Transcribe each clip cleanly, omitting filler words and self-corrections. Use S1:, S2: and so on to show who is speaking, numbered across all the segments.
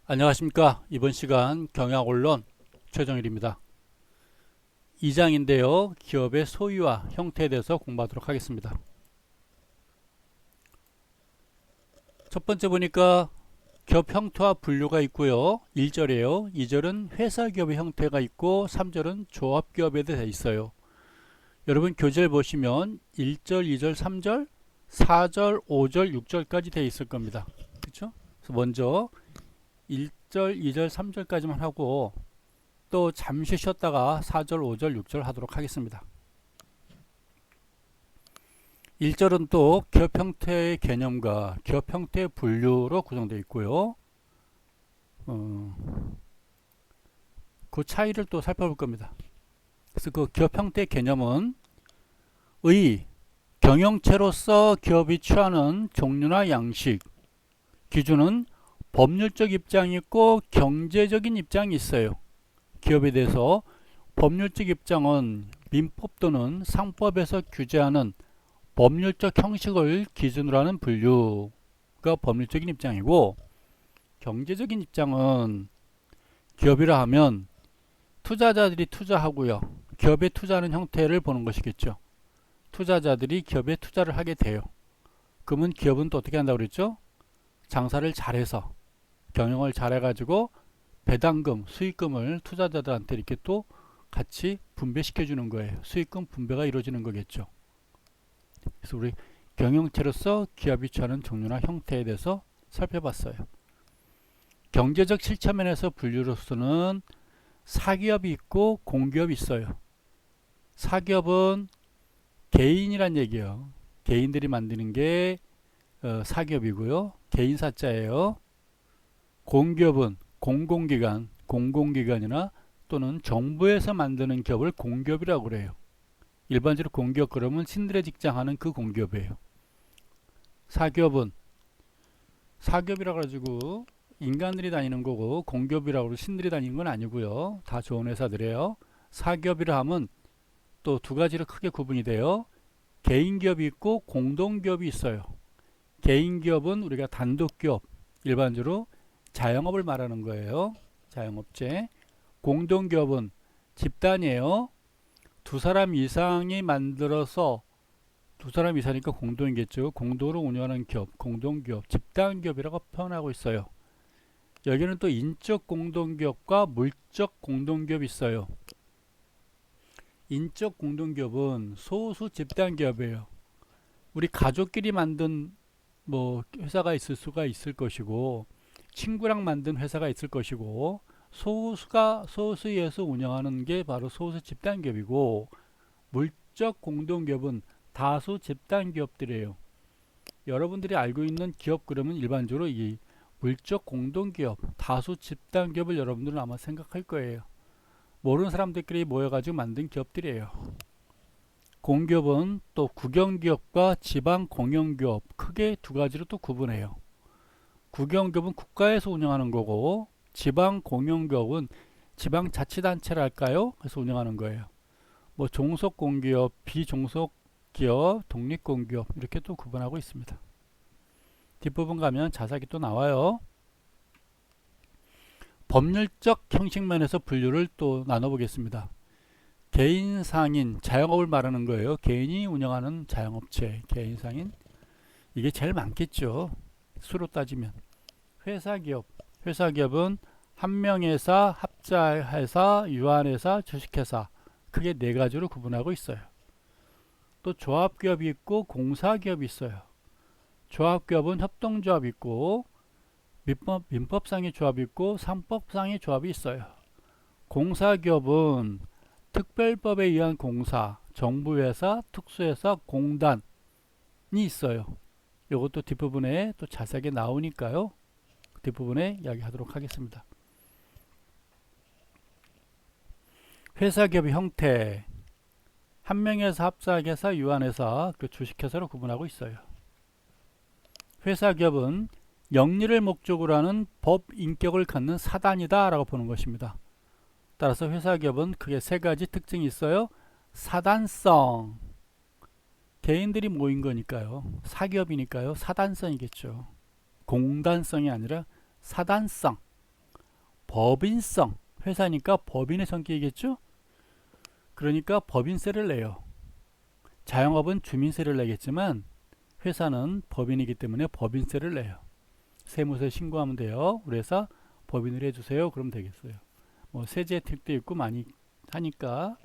S1: 안녕하십니까. 이번 시간 경영언론 최정일입니다. 2장인데요. 기업의 소유와 형태에 대해서 공부하도록 하겠습니다. 첫 번째 보니까 기업 형태와 분류가 있고요. 1절이에요. 2절은 회사 기업의 형태가 있고 3절은 조합 기업에 대해 있어요. 여러분 교재를 보시면 1절, 2절, 3절, 4절, 5절, 6절까지 되어 있을 겁니다. 그렇죠? 그래서 먼저 1절, 2절, 3절까지만 하고 또 잠시 쉬었다가 4절, 5절, 6절 하도록 하겠습니다. 1절은 또 기업 형태의 개념과 기업 형태의 분류로 구성되어 있고요. 그 차이를 또 살펴볼 겁니다. 그래서 그 기업 형태의 개념은 경영체로서 기업이 취하는 종류나 양식, 기준은 법률적 입장이 있고 경제적인 입장이 있어요. 기업에 대해서 법률적 입장은 민법 또는 상법에서 규제하는 법률적 형식을 기준으로 하는 분류가 법률적인 입장이고, 경제적인 입장은 기업이라 하면 투자자들이 투자하고요. 기업에 투자하는 형태를 보는 것이겠죠. 투자자들이 기업에 투자를 하게 돼요. 그러면 기업은 또 어떻게 한다고 그랬죠? 장사를 잘해서 경영을 잘해가지고 배당금, 수익금을 투자자들한테 이렇게 또 같이 분배시켜 주는 거예요. 수익금 분배가 이루어지는 거겠죠. 그래서 우리 경영체로서 기업이 취하는 종류나 형태에 대해서 살펴봤어요. 경제적 실체면에서 분류로서는 사기업이 있고 공기업이 있어요. 사기업은 개인이란 얘기예요. 개인들이 만드는 게 사기업이고요. 개인사자예요. 공기업은 공공기관, 공공기관이나 또는 정부에서 만드는 기업을 공기업이라고 그래요. 일반적으로 공기업 그러면 신들의 직장 하는 그 공기업이에요. 사기업은 사기업이라 가지고 인간들이 다니는 거고, 공기업이라고 신들이 다니는 건 아니고요. 다 좋은 회사들이에요. 사기업이라 하면 또 두 가지로 크게 구분이 돼요. 개인기업이 있고 공동기업이 있어요. 개인기업은 우리가 단독기업, 일반적으로 자영업을 말하는 거예요. 자영업체. 공동기업은 집단이에요. 두 사람 이상이 만들어서, 두 사람 이상이니까 공동이겠죠. 공동으로 운영하는 기업, 공동기업, 집단기업이라고 표현하고 있어요. 여기는 또 인적 공동기업과 물적 공동기업이 있어요. 인적 공동기업은 소수 집단기업이에요. 우리 가족끼리 만든 회사가 있을 수가 있을 것이고, 친구랑 만든 회사가 있을 것이고, 소수에서 운영하는 게 바로 소수 집단기업이고, 물적 공동기업은 다수 집단기업들이에요. 여러분들이 알고 있는 기업 그러면 일반적으로 이 물적 공동기업, 다수 집단기업을 여러분들은 아마 생각할 거예요. 모르는 사람들끼리 모여가지고 만든 기업들이에요. 공기업은 또 국영기업과 지방공영기업, 크게 두 가지로 또 구분해요. 국영기업은 국가에서 운영하는 거고, 지방공영기업은 지방자치단체랄까요? 그래서 운영하는 거예요. 종속공기업, 비종속기업, 독립공기업 이렇게 또 구분하고 있습니다. 뒷부분 가면 자세하게 또 나와요. 법률적 형식면에서 분류를 또 나눠보겠습니다. 개인 상인, 자영업을 말하는 거예요. 개인이 운영하는 자영업체, 개인 상인. 이게 제일 많겠죠. 수로 따지면. 회사기업은 한명회사, 합자회사, 유한회사, 주식회사, 크게 네 가지로 구분하고 있어요. 또 조합기업이 있고 공사기업이 있어요. 조합기업은 협동조합이 있고 민법상의 조합이 있고 상법상의 조합이 있어요. 공사기업은 특별법에 의한 공사, 정부회사, 특수회사, 공단이 있어요. 이것도 뒷부분에 또 자세하게 나오니까요. 뒷부분에 이야기하도록 하겠습니다. 회사기업의 형태, 한명회사, 합작회사, 유한회사, 주식회사로 구분하고 있어요. 회사기업은 영리를 목적으로 하는 법 인격을 갖는 사단이다 라고 보는 것입니다. 따라서 회사기업은 크게 세 가지 특징이 있어요. 사단성, 개인들이 모인 거니까요. 사기업이니까요. 사단성이겠죠. 공단성이 아니라 사단성. 법인성, 회사니까 법인의 성격이겠죠? 그러니까 법인세를 내요. 자영업은 주민세를 내겠지만 회사는 법인이기 때문에 법인세를 내요. 세무서에 신고하면 돼요. 우리 회사 법인으로 해주세요. 그러면 되겠어요. 뭐 세제 혜택도 있고 많이 하니까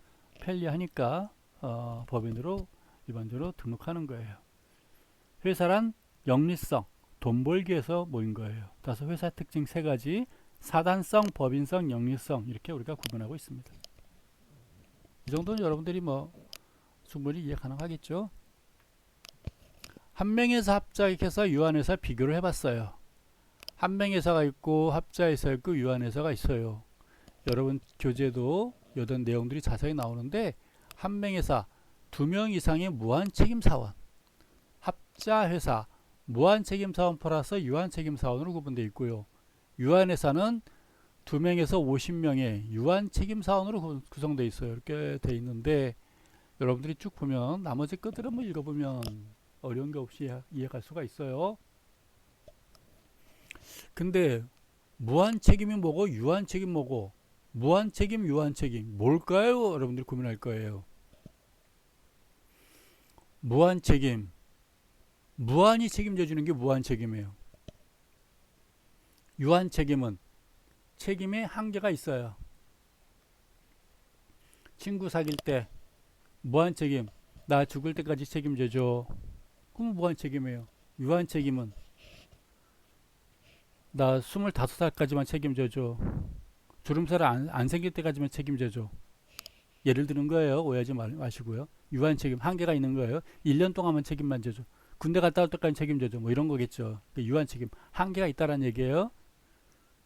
S1: 편리하니까 법인으로 일반적으로 등록하는 거예요. 회사란 영리성, 돈 벌기 위해서 모인 거예요. 따라서 회사 특징 세 가지, 사단성, 법인성, 영리성 이렇게 우리가 구분하고 있습니다. 이 정도는 여러분들이 뭐 충분히 이해 가능하겠죠. 한명회사, 합자회사, 유한회사 비교를 해봤어요. 한명회사가 있고 합자회사 있고 유한회사가 있어요. 여러분 교재도 이런 내용들이 자세히 나오는데 한명회사 2명 이상의 무한책임사원, 합자회사 무한책임사원 플러스 유한책임사원으로 구분되어 있고요. 유한회사는 2명에서 50명의 유한책임사원으로 구성되어 있어요. 이렇게 되어 있는데 여러분들이 쭉 보면 나머지 것들은 뭐 읽어보면 어려운 게 없이 이해할 수가 있어요. 근데 무한책임이 뭐고 유한책임 뭐고 무한책임 유한책임 뭘까요? 여러분들이 고민할 거예요. 무한책임, 무한히 책임져 주는 게 무한책임이에요. 유한책임은 책임에 한계가 있어요. 친구 사귈 때 무한책임, 나 죽을 때까지 책임져 줘. 그럼 무한책임이에요. 유한책임은 나 25살까지만 책임져 줘. 주름살 안 생길 때까지만 책임져 줘. 예를 드는 거예요. 오해하지 마시고요. 유한책임 한계가 있는 거예요. 1년 동안만 책임만 져줘. 군대 갔다 올 때까지 책임져 줘. 뭐 이런 거겠죠. 유한책임 한계가 있다라는 얘기예요.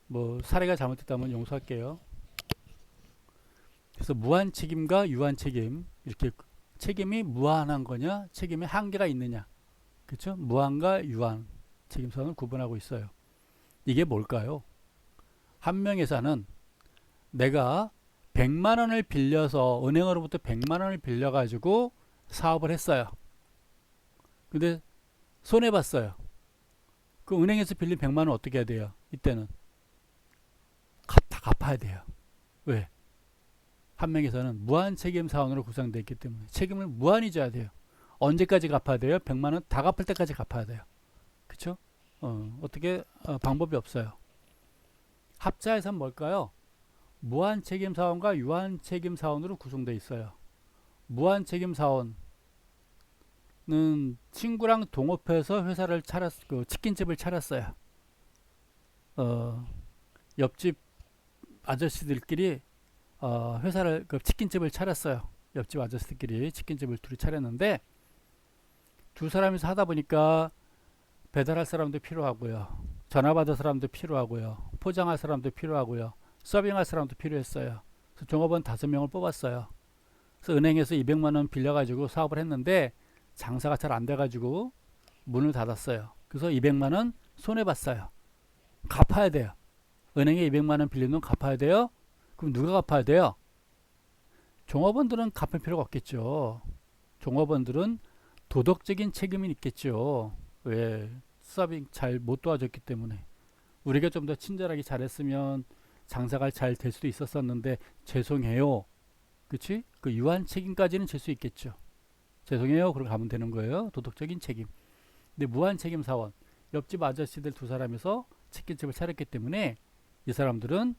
S1: 뭐 사례가 잘못됐다면 용서할게요. 그래서 무한책임과 유한책임 이렇게 책임이 무한한 거냐 책임에 한계가 있느냐 그렇죠? 무한과 유한 책임선을 구분하고 있어요. 이게 뭘까요? 한명회사는 내가 100만 원을 빌려서 은행으로부터 100만 원을 빌려 가지고 사업을 했어요. 근데 손해 봤어요. 그 은행에서 빌린 100만 원 어떻게 해야 돼요? 이때는 다 갚아야 돼요. 왜? 한명에서는 무한책임 사원으로 구성되어 있기 때문에 책임을 무한히 져야 돼요. 언제까지 갚아야 돼요? 100만 원 다 갚을 때까지 갚아야 돼요. 그쵸? 어떻게 방법이 없어요. 합자에서는 뭘까요? 무한책임 사원과 유한책임 사원으로 구성되어 있어요. 무한책임 사원은 친구랑 동업해서 회사를 치킨집을 차렸어요. 옆집 아저씨들끼리 회사를 치킨집을 차렸어요. 옆집 아저씨들끼리 치킨집을 둘이 차렸는데 두 사람이서 하다 보니까 배달할 사람도 필요하고요. 전화 받을 사람도 필요하고요. 포장할 사람도 필요하고요. 서빙할 사람도 필요했어요. 그래서 종업원 5명을 뽑았어요. 그래서 은행에서 200만 원 빌려가지고 사업을 했는데 장사가 잘 안 돼가지고 문을 닫았어요. 그래서 200만 원 손해봤어요. 갚아야 돼요. 은행에 200만 원 빌린 돈 갚아야 돼요. 그럼 누가 갚아야 돼요? 종업원들은 갚을 필요가 없겠죠. 종업원들은 도덕적인 책임이 있겠죠. 왜? 서빙 잘 못 도와줬기 때문에. 우리가 좀 더 친절하게 잘했으면 장사가 잘 될 수도 있었었는데 죄송해요. 그치? 그 유한 책임까지는 질 수 있겠죠. 죄송해요. 그러고 가면 되는 거예요. 도덕적인 책임. 근데 무한 책임 사원. 옆집 아저씨들 두 사람에서 치킨집을 차렸기 때문에 이 사람들은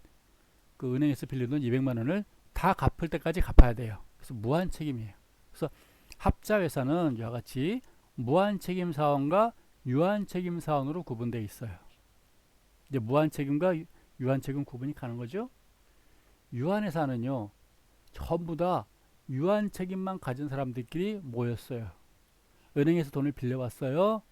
S1: 그 은행에서 빌린 돈 200만 원을 다 갚을 때까지 갚아야 돼요. 그래서 무한 책임이에요. 그래서 합자회사는 이와 같이 무한 책임 사원과 유한 책임 사원으로 구분되어 있어요. 이제 무한 책임과 유한 책임 구분이 가는 거죠. 유한회사는요, 전부 다 유한 책임만 가진 사람들끼리 모였어요. 은행에서 돈을 빌려왔어요.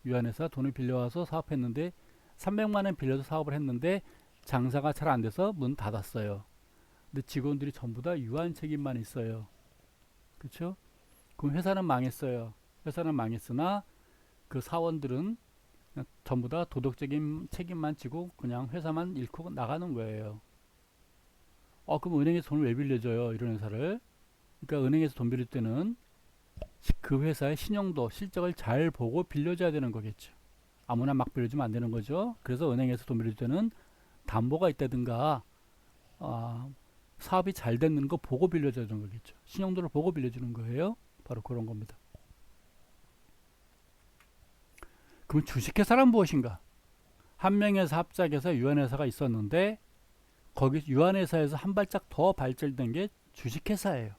S1: 유한회사 돈을 빌려와서 사업했는데 300만 원 빌려서 사업을 했는데 장사가 잘 안 돼서 문 닫았어요. 근데 직원들이 전부 다 유한 책임만 있어요. 그렇죠? 그럼 회사는 망했어요. 회사는 망했으나 그 사원들은 전부 다 도덕적인 책임만 지고 그냥 회사만 잃고 나가는 거예요. 그럼 은행에서 돈을 왜 빌려줘요? 이런 회사를. 그러니까 은행에서 돈 빌릴 때는 그 회사의 신용도, 실적을 잘 보고 빌려줘야 되는 거겠죠. 아무나 막 빌려주면 안 되는 거죠. 그래서 은행에서 돈 빌릴 때는 담보가 있다든가 사업이 잘 되는 거 보고 빌려주는 거겠죠. 신용도를 보고 빌려주는 거예요. 바로 그런 겁니다. 그럼 주식회사란 무엇인가? 한 명에서 합작해서 유한회사가 있었는데 거기 유한회사에서 한 발짝 더 발전된 게 주식회사예요.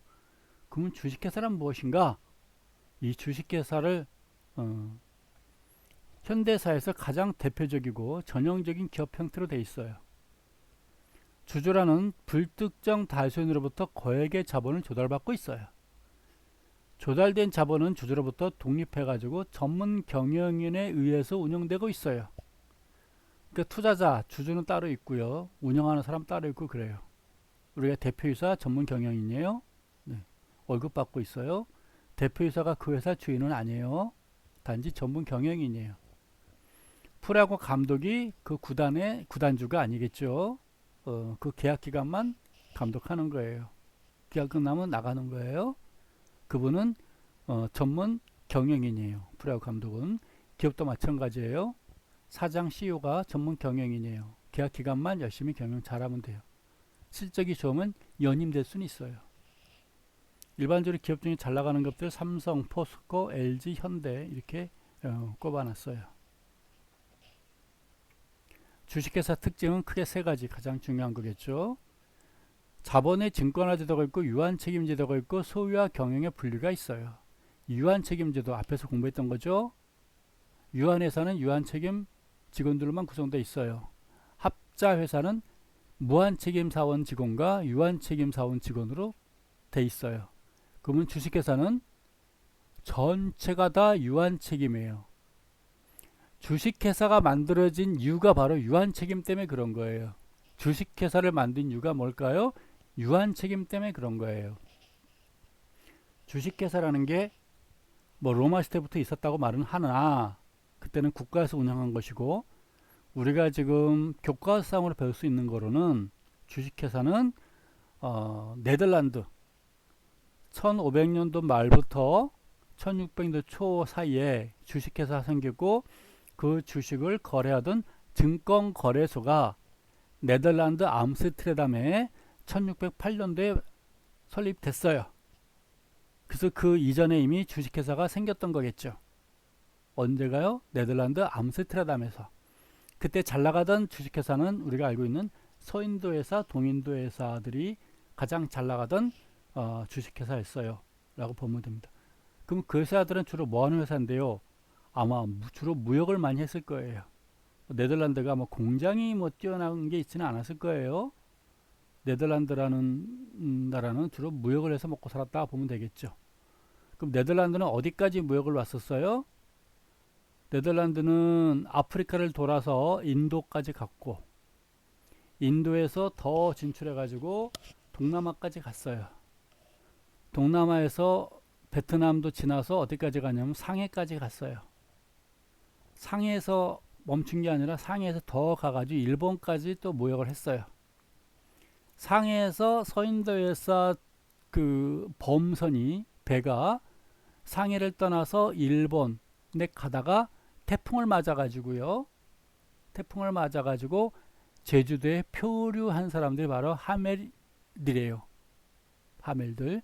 S1: 그러면 주식회사란 무엇인가? 이 주식회사를 현대사에서 가장 대표적이고 전형적인 기업 형태로 되어 있어요. 주주라는 불특정 다수인으로부터 거액의 자본을 조달받고 있어요. 조달된 자본은 주주로부터 독립해가지고 전문 경영인에 의해서 운영되고 있어요. 그러니까 투자자, 주주는 따로 있고요. 운영하는 사람 따로 있고 그래요. 우리가 대표이사 전문 경영인이에요. 네. 월급 받고 있어요. 대표이사가 그 회사 주인은 아니에요. 단지 전문 경영인이에요. 프로야구 감독이 그 구단의 구단주가 아니겠죠. 그 계약 기간만 감독하는 거예요. 계약 끝나면 나가는 거예요. 그분은 전문 경영인이에요. 프로야구 감독은. 기업도 마찬가지예요. 사장 CEO가 전문 경영인이에요. 계약 기간만 열심히 경영 잘하면 돼요. 실적이 좋으면 연임될 수는 있어요. 일반적으로 기업 중에 잘 나가는 것들 삼성, 포스코, LG, 현대 이렇게 꼽아놨어요. 주식회사 특징은 크게 세 가지 가장 중요한 거겠죠. 자본의 증권화제도가 있고 유한책임제도가 있고 소유와 경영의 분리가 있어요. 유한책임제도 앞에서 공부했던 거죠. 유한회사는 유한책임 직원들로만 구성되어 있어요. 합자회사는 무한책임사원 직원과 유한책임사원 직원으로 돼 있어요. 그러면 주식회사는 전체가 다 유한책임이에요. 주식회사가 만들어진 이유가 바로 유한책임 때문에 그런 거예요. 주식회사를 만든 이유가 뭘까요? 유한책임 때문에 그런 거예요. 주식회사라는 게 뭐 로마 시대부터 있었다고 말은 하나 그때는 국가에서 운영한 것이고 우리가 지금 교과서상으로 배울 수 있는 거로는 주식회사는 네덜란드 1500년도 말부터 1600년도 초 사이에 주식회사가 생기고 그 주식을 거래하던 증권거래소가 네덜란드 암스테르담에 1608년도에 설립됐어요. 그래서 그 이전에 이미 주식회사가 생겼던 거겠죠. 언제가요? 네덜란드 암스테르담에서. 그때 잘 나가던 주식회사는 우리가 알고 있는 서인도 회사, 동인도 회사들이 가장 잘 나가던 주식회사였어요. 라고 보면 됩니다. 그럼 그 회사들은 주로 뭐 하는 회사인데요? 아마 주로 무역을 많이 했을 거예요. 네덜란드가 뭐 공장이 뭐 뛰어난 게 있지는 않았을 거예요. 네덜란드라는 나라는 주로 무역을 해서 먹고 살았다 보면 되겠죠. 그럼 네덜란드는 어디까지 무역을 왔었어요? 네덜란드는 아프리카를 돌아서 인도까지 갔고 인도에서 더 진출해 가지고 동남아까지 갔어요. 동남아에서 베트남도 지나서 어디까지 가냐면 상해까지 갔어요. 상해에서 멈춘 게 아니라 상해에서 더 가가지고 일본까지 또 무역을 했어요. 상해에서 서인도에서 그 범선이 배가 상해를 떠나서 일본에 가다가 태풍을 맞아가지고요. 태풍을 맞아가지고 제주도에 표류한 사람들이 바로 하멜들이에요. 하멜들.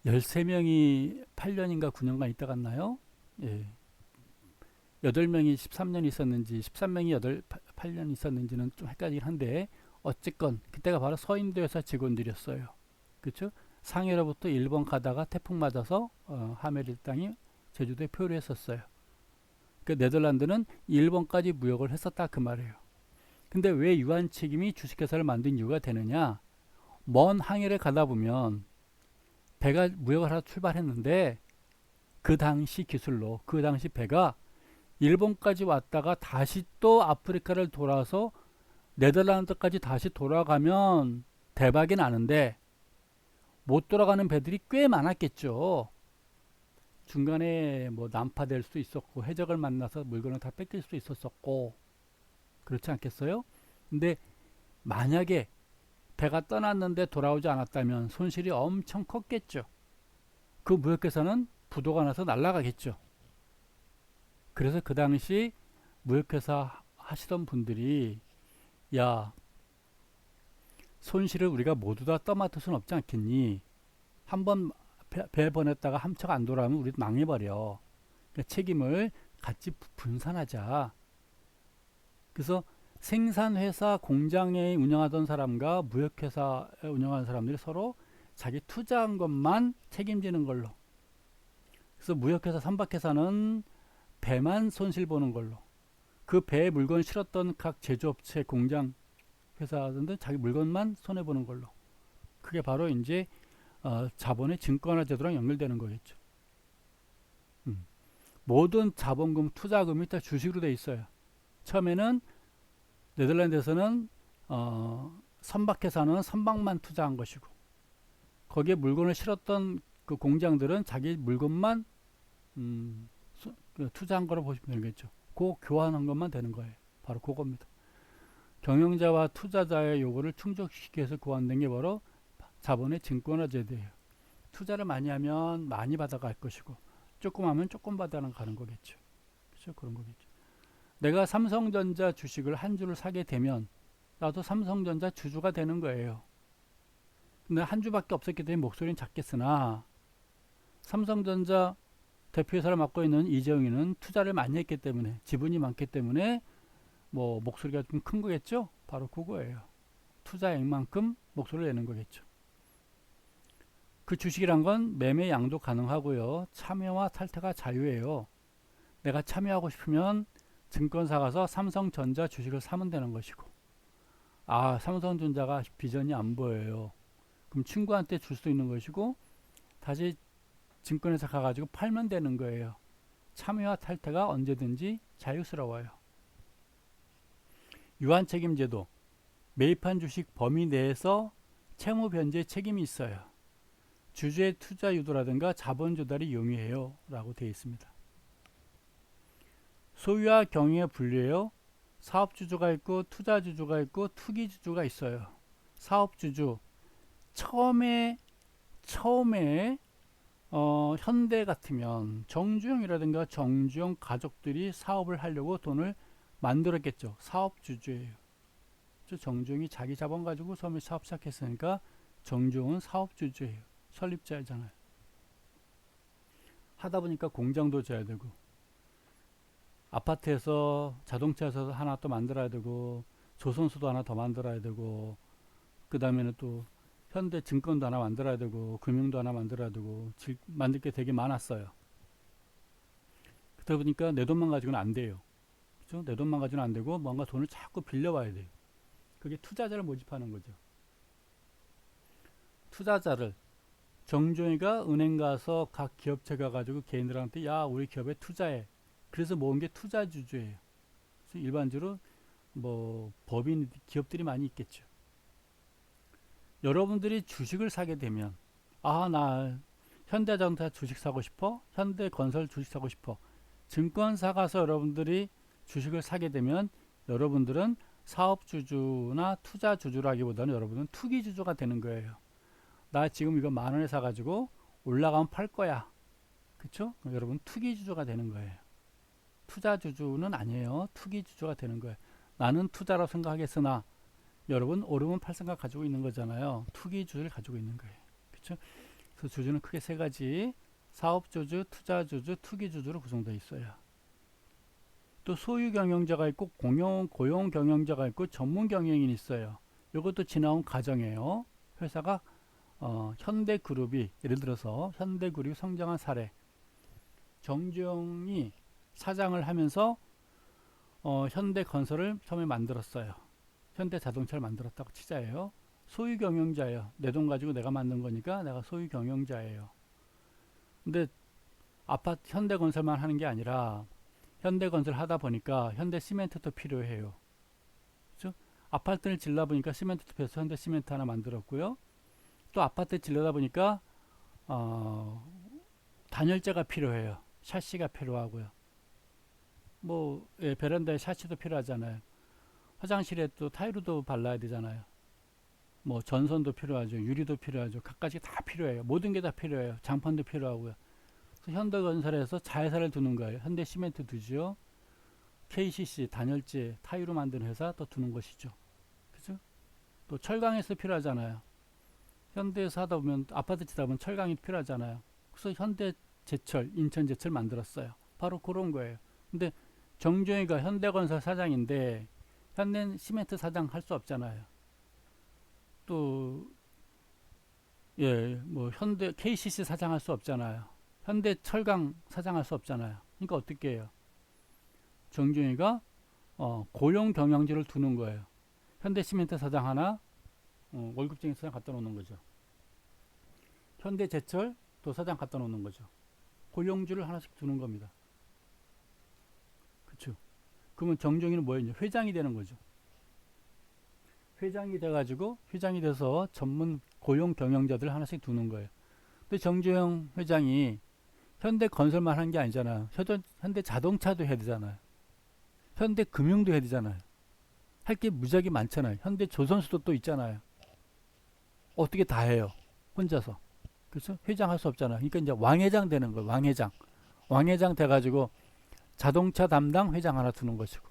S1: 13명이 8년인가 9년간 있다 갔나요? 예. 8명이 13년 있었는지 13명이 8년 있었는지는 좀 헷갈리긴 한데 어쨌건 그때가 바로 서인도 회사 직원들이었어요. 그렇죠? 상해로부터 일본 가다가 태풍 맞아서 하멜 땅이 제주도에 표류했었어요. 그 네덜란드는 일본까지 무역을 했었다 그 말이에요. 근데 왜 유한책임이 주식회사를 만든 이유가 되느냐? 먼 항해를 가다 보면 배가 무역을 하러 출발했는데 그 당시 기술로 그 당시 배가 일본까지 왔다가 다시 또 아프리카를 돌아서 네덜란드까지 다시 돌아가면 대박이 나는데 못 돌아가는 배들이 꽤 많았겠죠. 중간에 뭐 난파될 수도 있었고 해적을 만나서 물건을 다 뺏길 수도 있었었고 그렇지 않겠어요? 근데 만약에 배가 떠났는데 돌아오지 않았다면 손실이 엄청 컸겠죠. 그 무역회사는 부도가 나서 날아가겠죠. 그래서 그 당시 무역회사 하시던 분들이 야, 손실을 우리가 모두 다 떠맡을 수는 없지 않겠니? 한번 배 보냈다가 함차가 안 돌아오면 우리 망해버려. 그러니까 책임을 같이 분산하자. 그래서 생산회사 공장에 운영하던 사람과 무역회사 운영하는 사람들이 서로 자기 투자한 것만 책임지는 걸로. 그래서 무역회사 선박회사는 배만 손실 보는 걸로. 그 배에 물건 실었던 각 제조업체 공장 회사들은 자기 물건만 손해 보는 걸로. 그게 바로 이제 자본의 증권화 제도랑 연결되는 거겠죠. 모든 자본금 투자금이 다 주식으로 돼 있어요. 처음에는 네덜란드에서는 선박회사는 선박만 투자한 것이고, 거기에 물건을 실었던 그 공장들은 자기 물건만 투자한 거로 보시면 되겠죠. 그 교환한 것만 되는 거예요. 바로 그겁니다. 경영자와 투자자의 요구를 충족시키기 위해서 교환된 게 바로 자본의 증권화 제도예요. 투자를 많이 하면 많이 받아갈 것이고, 조금 하면 조금 받아가는 거겠죠. 그렇죠? 그런 거겠죠. 내가 삼성전자 주식을 한 주를 사게 되면 나도 삼성전자 주주가 되는 거예요. 근데 한 주밖에 없었기 때문에 목소리는 작겠으나, 삼성전자 대표이사를 맡고 있는 이재용이는 투자를 많이 했기 때문에, 지분이 많기 때문에 뭐 목소리가 좀 큰 거겠죠. 바로 그거예요. 투자액만큼 목소리를 내는 거겠죠. 그 주식이란 건 매매 양도 가능하고요, 참여와 탈퇴가 자유예요. 내가 참여하고 싶으면 증권사 가서 삼성전자 주식을 사면 되는 것이고, 아, 삼성전자가 비전이 안 보여요. 그럼 친구한테 줄 수 있는 것이고, 다시 증권회사 가가지고 팔면 되는 거예요. 참여와 탈퇴가 언제든지 자유스러워요. 유한책임제도, 매입한 주식 범위 내에서 채무 변제 책임이 있어요. 주주의 투자 유도라든가 자본 조달이 용이해요 라고 되어 있습니다. 소유와 경영에 분류해요. 사업주주가 있고 투자주주가 있고 투기주주가 있어요. 사업주주, 처음에 현대 같으면 정주영이라든가 정주영 가족들이 사업을 하려고 돈을 만들었겠죠. 사업주주예요. 정주영이 자기 자본 가지고 처음에 사업 시작했으니까 정주영은 사업주주예요. 설립자잖아요. 하다 보니까 공장도 져야 되고, 아파트에서 자동차에서 하나 또 만들어야 되고, 조선소도 하나 더 만들어야 되고, 그 다음에는 또 현대증권도 하나 만들어야 되고, 금융도 하나 만들어야 되고, 만들 게 되게 많았어요. 그러다 보니까 내 돈만 가지고는 안 돼요. 그렇죠? 내 돈만 가지고는 안 되고 뭔가 돈을 자꾸 빌려와야 돼요. 그게 투자자를 모집하는 거죠. 투자자를 정종이가 은행 가서 각 기업체 가가지고 개인들한테 야, 우리 기업에 투자해. 그래서 모은 게 투자주주예요. 그래서 일반적으로 뭐 법인 기업들이 많이 있겠죠. 여러분들이 주식을 사게 되면, 아, 나 현대자동차 주식 사고 싶어, 현대건설 주식 사고 싶어, 증권사 가서 여러분들이 주식을 사게 되면 여러분들은 사업주주나 투자주주라기보다는 여러분은 투기주주가 되는 거예요. 나 지금 이거 10,000원에 사가지고 올라가면 팔 거야. 그쵸? 여러분 투기주주가 되는 거예요. 투자주주는 아니에요. 투기주주가 되는 거예요. 나는 투자라고 생각하겠으나 여러분 오르면 팔 생각 가지고 있는 거잖아요. 투기주주를 가지고 있는 거예요. 그쵸? 그래서 주주는 크게 세 가지, 사업주주, 투자주주, 투기주주로 구성되어 있어요. 또 소유 경영자가 있고 고용 경영자가 있고 전문 경영인이 있어요. 이것도 지나온 과정이에요. 회사가 현대그룹이, 예를 들어서 현대그룹이 성장한 사례, 정주영이 사장을 하면서 현대건설을 처음에 만들었어요. 현대자동차를 만들었다고 치자예요. 소유 경영자예요. 내 돈 가지고 내가 만든 거니까 내가 소유 경영자예요. 근데 아파트 현대건설만 하는 게 아니라 현대건설 하다 보니까 현대시멘트도 필요해요. 그렇죠? 아파트를 질러 보니까 시멘트도 필요해서 현대시멘트 하나 만들었고요. 또 아파트 질러다 보니까 단열재가 필요해요. 샤시가 필요하고요. 뭐 베란다에 샤시도 필요하잖아요. 화장실에 또 타일도 발라야 되잖아요. 뭐 전선도 필요하죠. 유리도 필요하죠. 각가지 다 필요해요. 모든 게 다 필요해요. 장판도 필요하고요. 그래서 현대건설에서 자회사를 두는 거예요. 현대시멘트 두죠. KCC 단열재 타일로 만드는 회사 또 두는 것이죠. 또 철강에서 필요하잖아요. 현대에서 하다 보면 아파트 짓다 보면 철강이 필요하잖아요. 그래서 현대제철, 인천제철 만들었어요. 바로 그런 거예요. 근데 정주영이가 현대건설 사장인데 현대 시멘트 사장 할 수 없잖아요. 또 예, 뭐 현대 KCC 사장 할 수 없잖아요. 현대 철강 사장 할 수 없잖아요. 그러니까 어떻게 해요? 정주영이가 고용 경영지를 두는 거예요. 현대 시멘트 사장 하나, 월급쟁이 사장 갖다 놓는 거죠. 현대 제철 도사장 갖다 놓는 거죠. 고용주를 하나씩 두는 겁니다. 그렇죠? 그러면 정종이는 뭐예요? 회장이 되는 거죠. 회장이 돼가지고 회장이 돼서 전문 고용 경영자들 하나씩 두는 거예요. 근데 정주영 회장이 현대 건설만 한 게 아니잖아요. 현대 자동차도 해야 되잖아요. 현대 금융도 해야 되잖아요. 할 게 무지하게 많잖아요. 현대 조선수도 또 있잖아요. 어떻게 다 해요? 혼자서. 그래서 회장 할 수 없잖아요. 그러니까 이제 왕회장 되는 거예요. 왕회장. 왕회장 돼가지고 자동차 담당 회장 하나 두는 것이고,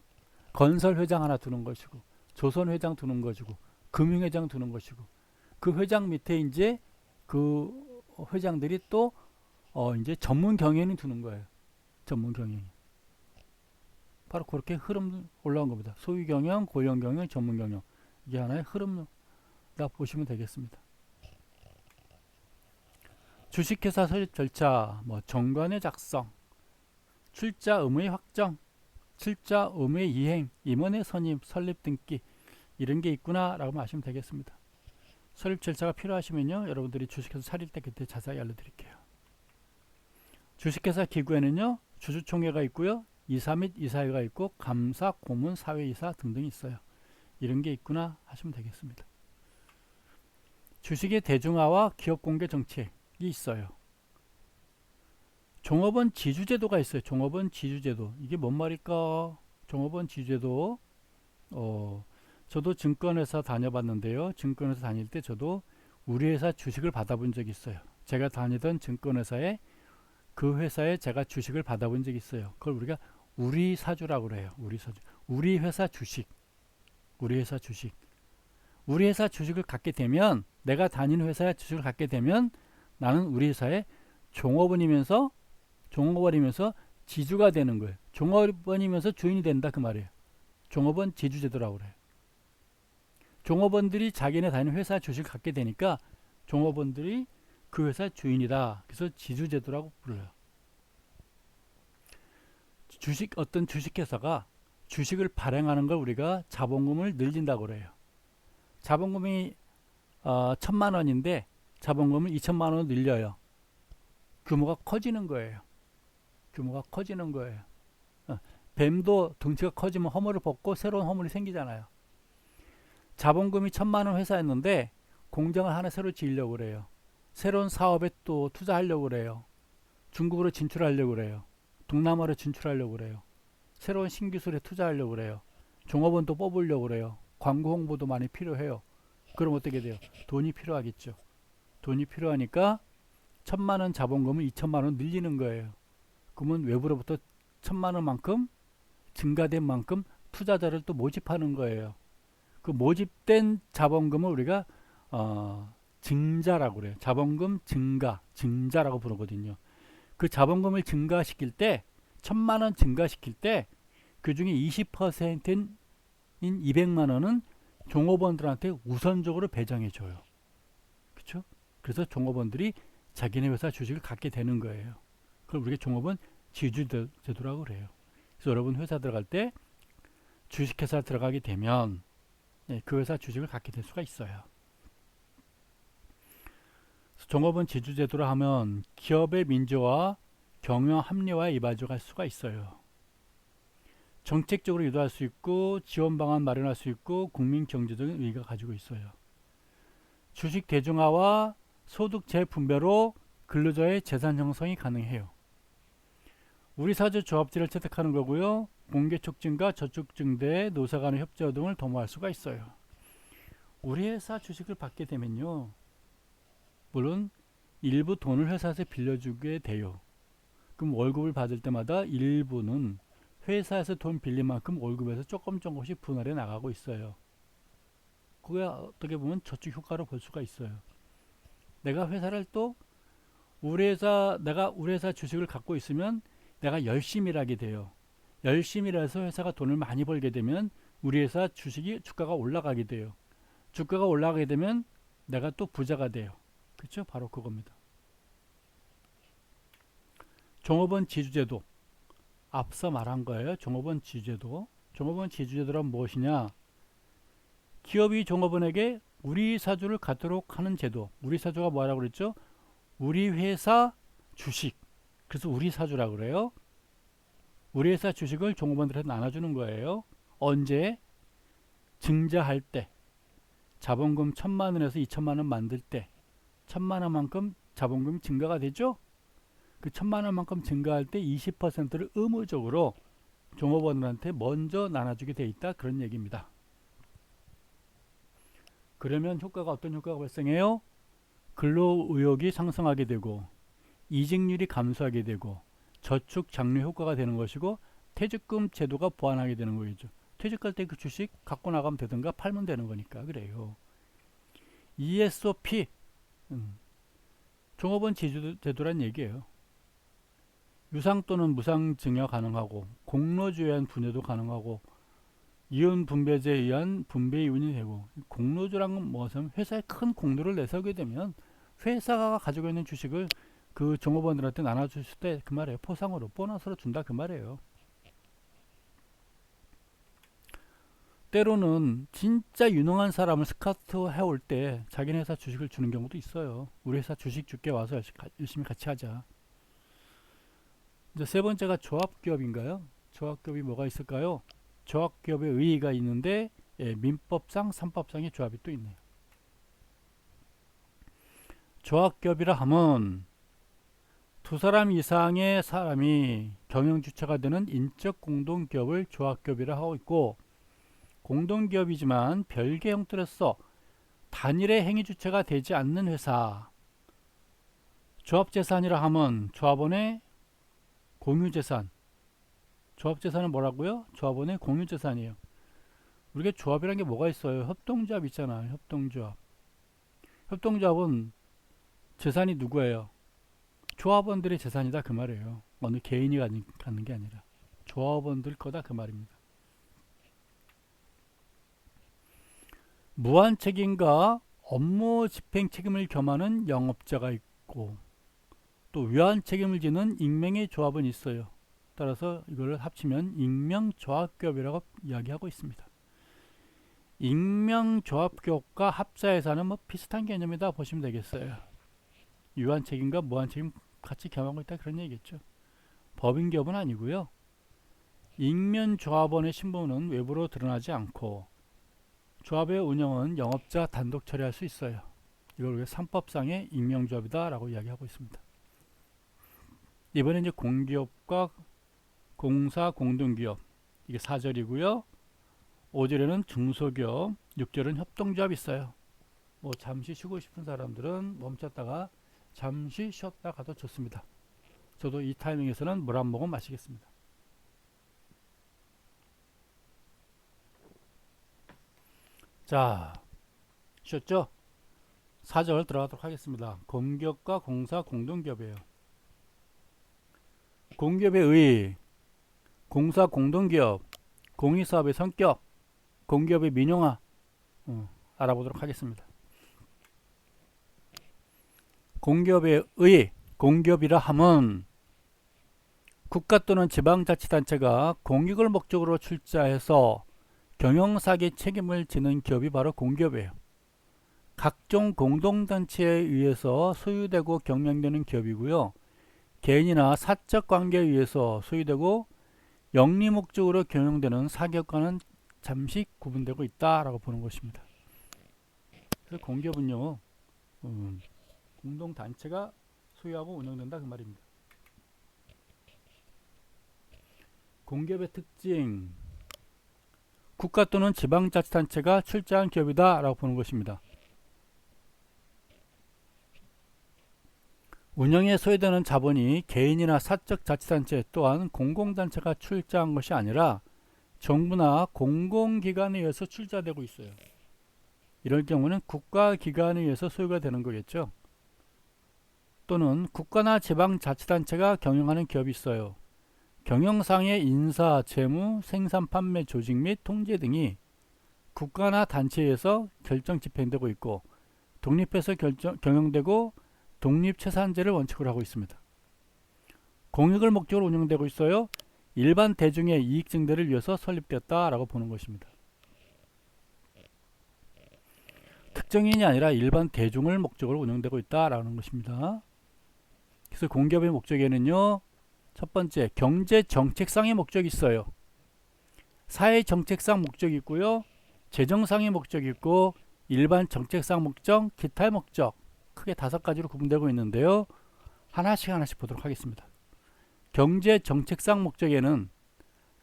S1: 건설 회장 하나 두는 것이고, 조선 회장 두는 것이고, 금융회장 두는 것이고, 그 회장 밑에 이제 그 회장들이 또 이제 전문 경영이 두는 거예요. 전문 경영이. 바로 그렇게 흐름 올라온 겁니다. 소위 경영, 고용 경영, 전문 경영. 이게 하나의 흐름다 보시면 되겠습니다. 주식회사 설립 절차, 뭐 정관의 작성, 출자 의무의 확정, 출자 의무의 이행, 임원의 선임, 설립 등기 이런 게 있구나라고 아시면 되겠습니다. 설립 절차가 필요하시면요, 여러분들이 주식회사 차릴 때 그때 자세히 알려드릴게요. 주식회사 기구에는요, 주주총회가 있고요, 이사 및 이사회가 있고 감사, 고문, 사회이사 등등이 있어요. 이런 게 있구나 하시면 되겠습니다. 주식의 대중화와 기업 공개 정책이 있어요. 종업원 지주제도가 있어요. 종업원 지주제도. 이게 뭔 말일까? 종업원 지주제도. 저도 증권회사 다녀봤는데요. 증권회사 다닐 때 저도 우리 회사 주식을 받아본 적이 있어요. 제가 다니던 증권회사에 그 회사에 제가 주식을 받아본 적이 있어요. 그걸 우리가 우리 사주라고 그래요. 우리 사주. 우리 회사 주식. 우리 회사 주식. 우리 회사 주식을 갖게 되면, 내가 다니는 회사에 주식을 갖게 되면 나는 우리 회사의 종업원이면서 지주가 되는 거예요. 종업원이면서 주인이 된다 그 말이에요. 종업원 지주제도라고 그래요. 종업원들이 자기네 다니는 회사 주식을 갖게 되니까 종업원들이 그 회사 주인이다. 그래서 지주제도라고 불러요. 어떤 주식회사가 주식을 발행하는 걸 우리가 자본금을 늘린다고 그래요. 자본금이 1,000만 원인데 자본금을 2,000만 원으로 늘려요. 규모가 커지는 거예요. 규모가 커지는 거예요. 뱀도 덩치가 커지면 허물을 벗고 새로운 허물이 생기잖아요. 자본금이 1,000만 원 회사였는데 공장을 하나 새로 지으려고 그래요. 새로운 사업에 또 투자하려고 그래요. 중국으로 진출하려고 그래요. 동남아로 진출하려고 그래요. 새로운 신기술에 투자하려고 그래요. 종업원도 뽑으려고 그래요. 광고 홍보도 많이 필요해요. 그럼 어떻게 돼요? 돈이 필요하겠죠. 돈이 필요하니까 1,000만 원 자본금을 2,000만 원 늘리는 거예요. 그러면 외부로부터 1,000만 원만큼 증가된 만큼 투자자를 또 모집하는 거예요. 그 모집된 자본금을 우리가 증자라고 그래요. 자본금 증자라고 부르거든요. 그 자본금을 증가시킬 때 1,000만 원 증가시킬 때 그 중에 20%인 200만 원은 종업원들한테 우선적으로 배정해 줘요. 그렇죠? 그래서 종업원들이 자기네 회사 주식을 갖게 되는 거예요. 그걸 우리가 종업원 지주제도라고 그래요. 그래서 여러분 회사 들어갈 때 주식회사 들어가게 되면 그 회사 주식을 갖게 될 수가 있어요. 종업원 지주제도로 하면 기업의 민주화, 경영 합리화에 이바지할 수가 있어요. 정책적으로 유도할 수 있고 지원 방안 마련할 수 있고 국민 경제적인 의의가 가지고 있어요. 주식 대중화와 소득 재분배로 근로자의 재산 형성이 가능해요. 우리 사주 조합지를 채택하는 거고요. 공개 촉진과 저축 증대, 노사 간의 협조 등을 도모할 수가 있어요. 우리 회사 주식을 받게 되면요, 물론 일부 돈을 회사에서 빌려주게 돼요. 그럼 월급을 받을 때마다 일부는 회사에서 돈 빌린 만큼 월급에서 조금씩 분할해 나가고 있어요. 그게 어떻게 보면 저축 효과로 볼 수가 있어요. 내가 회사를 또 내가 우리 회사 주식을 갖고 있으면 내가 열심히 일하게 돼요. 열심히 일해서 회사가 돈을 많이 벌게 되면 우리 회사 주가가 올라가게 돼요. 주가가 올라가게 되면 내가 또 부자가 돼요. 그렇죠? 바로 그겁니다. 종업원 지주제도, 앞서 말한 거예요. 종업원 지주제도. 종업원 지주제도란 무엇이냐? 기업이 종업원에게 우리 사주를 갖도록 하는 제도. 우리 사주가 뭐라고 그랬죠? 우리 회사 주식. 그래서 우리 사주라고 그래요. 우리 회사 주식을 종업원들한테 나눠주는 거예요. 언제? 증자할 때. 자본금 1,000만 원에서 2,000만 원 만들 때 1,000만 원만큼 자본금이 증가가 되죠. 그 1,000만 원만큼 증가할 때 20%를 의무적으로 종업원들한테 먼저 나눠주게 돼 있다. 그런 얘기입니다. 그러면 어떤 효과가 발생해요? 근로의욕이 상승하게 되고 이직률이 감소하게 되고 저축 장려 효과가 되는 것이고 퇴직금 제도가 보완하게 되는 거죠. 퇴직할 때 그 주식 갖고 나가면 되든가 팔면 되는 거니까 그래요. ESOP 종업원 제도란 얘기예요. 유상 또는 무상 증여 가능하고 공로주에 의한 분해도 가능하고 이윤 분배제에 의한 분배 이윤이 되고 공로주란 건 무엇이냐면 회사에 큰 공로를 내세우게 되면 회사가 가지고 있는 주식을 그 종업원들한테 나눠주실 때 그 말이에요. 포상으로 보너스로 준다 그 말이에요. 때로는 진짜 유능한 사람을 스카우트 해올 때 자기네 회사 주식을 주는 경우도 있어요. 우리 회사 주식 줄게 와서 열심히 같이 하자. 이제 세 번째가 조합기업인가요? 조합기업이 뭐가 있을까요? 조합기업의 의의가 있는데 민법상, 산법상의 조합이 또 있네요. 조합기업이라 하면 두 사람 이상의 사람이 경영주체가 되는 인적 공동기업을 조합기업이라 하고 있고 공동기업이지만 별개 형태로서 단일의 행위주체가 되지 않는 회사 조합재산이라 하면 조합원의 공유재산 조합재산은 뭐라고요? 조합원의 공유재산이에요. 우리가 조합이라는 게 뭐가 있어요? 협동조합 있잖아요. 협동조합은 재산이 누구예요? 조합원들의 재산이다 그 말이에요. 어느 개인이 갖는 게 아니라 조합원들 거다 그 말입니다. 무한책임과 업무 집행 책임을 겸하는 영업자가 있고 또 유한책임을 지는 익명의 조합은 있어요. 따라서 이걸 합치면 익명조합기업이라고 이야기하고 있습니다. 익명조합기업과 합사회사는 뭐 비슷한 개념이다 보시면 되겠어요. 유한책임과 무한책임 같이 겸하고 있다 그런 얘기겠죠. 법인기업은 아니고요. 익명조합원의 신분은 외부로 드러나지 않고 조합의 운영은 영업자 단독 처리할 수 있어요. 이걸 우리가 상법상의 익명조합이다 라고 이야기하고 있습니다. 이번에 이제 공기업과 공사 공동기업 이게 4절이고요. 5절에는 중소기업, 6절은 협동조합이 있어요. 뭐 잠시 쉬고 싶은 사람들은 멈췄다가 잠시 쉬었다 가도 좋습니다. 저도 이 타이밍에서는 물 한 모금 마시겠습니다. 자, 쉬었죠? 4절 들어가도록 하겠습니다. 공기업과 공사 공동기업이에요. 공기업의 의의, 공사 공동기업, 공익사업의 성격, 공기업의 민영화 알아보도록 하겠습니다. 공기업의 의의, 공기업이라 함은 국가 또는 지방자치단체가 공익을 목적으로 출자해서 경영사기 책임을 지는 기업이 바로 공기업이에요. 각종 공동단체에 의해서 소유되고 경영되는 기업이고요. 개인이나 사적 관계에 의해서 소유되고 영리 목적으로 경영되는 사기업과는 잠시 구분되고 있다라고 보는 것입니다. 그래서 공기업은요, 공동단체가 소유하고 운영된다 그 말입니다. 공기업의 특징, 국가 또는 지방자치단체가 출자한 기업이다 라고 보는 것입니다. 운영에 소요되는 자본이 개인이나 사적 자치단체 또한 공공단체가 출자한 것이 아니라 정부나 공공기관에 의해서 출자되고 있어요. 이럴 경우는 국가기관에 의해서 소유가 되는 거겠죠. 또는 국가나 지방자치단체가 경영하는 기업이 있어요. 경영상의 인사, 재무, 생산, 판매, 조직 및 통제 등이 국가나 단체에서 결정 집행되고 있고 독립해서 경영되고 독립채산제를 원칙으로 하고 있습니다. 공익을 목적으로 운영되고 있어요. 일반 대중의 이익 증대를 위해서 설립되었다라고 보는 것입니다. 특정인이 아니라 일반 대중을 목적으로 운영되고 있다라는 것입니다. 그래서 공기업의 목적에는요, 첫 번째 경제 정책상의 목적이 있어요. 사회 정책상 목적이 있고요, 재정상의 목적이 있고, 일반 정책상 목적, 기타의 목적, 크게 5가지로 구분되고 있는데요. 하나씩 보도록 하겠습니다. 경제 정책상 목적에는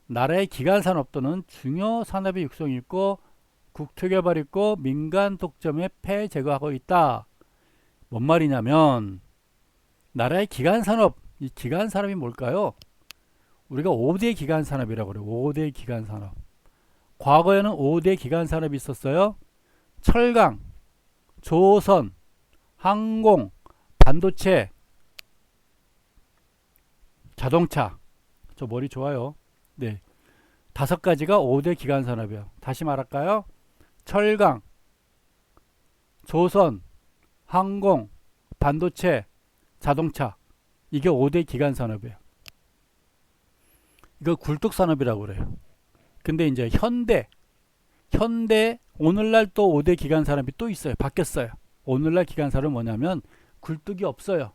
S1: 나라의 기간 산업 또는 중요 산업의 육성이 있고 국토 개발이 있고 민간 독점의 폐해 제거하고 있다. 뭔 말이냐면 나라의 기간 산업, 이 기간 산업이 뭘까요? 우리가 5대 기간 산업이라고 그래요. 5대 기간 산업. 과거에는 5대 기간 산업이 있었어요. 철강, 조선, 항공, 반도체, 자동차. 저 머리 좋아요. 네. 5가지가 5대 기간 산업이에요. 다시 말할까요? 철강, 조선, 항공, 반도체, 자동차. 이게 5대 기간 산업이에요. 이거 굴뚝 산업이라고 그래요. 근데 이제 현대 오늘날 또 5대 기간 산업이 또 있어요. 바뀌었어요. 오늘날 기간 산업은 뭐냐면 굴뚝이 없어요.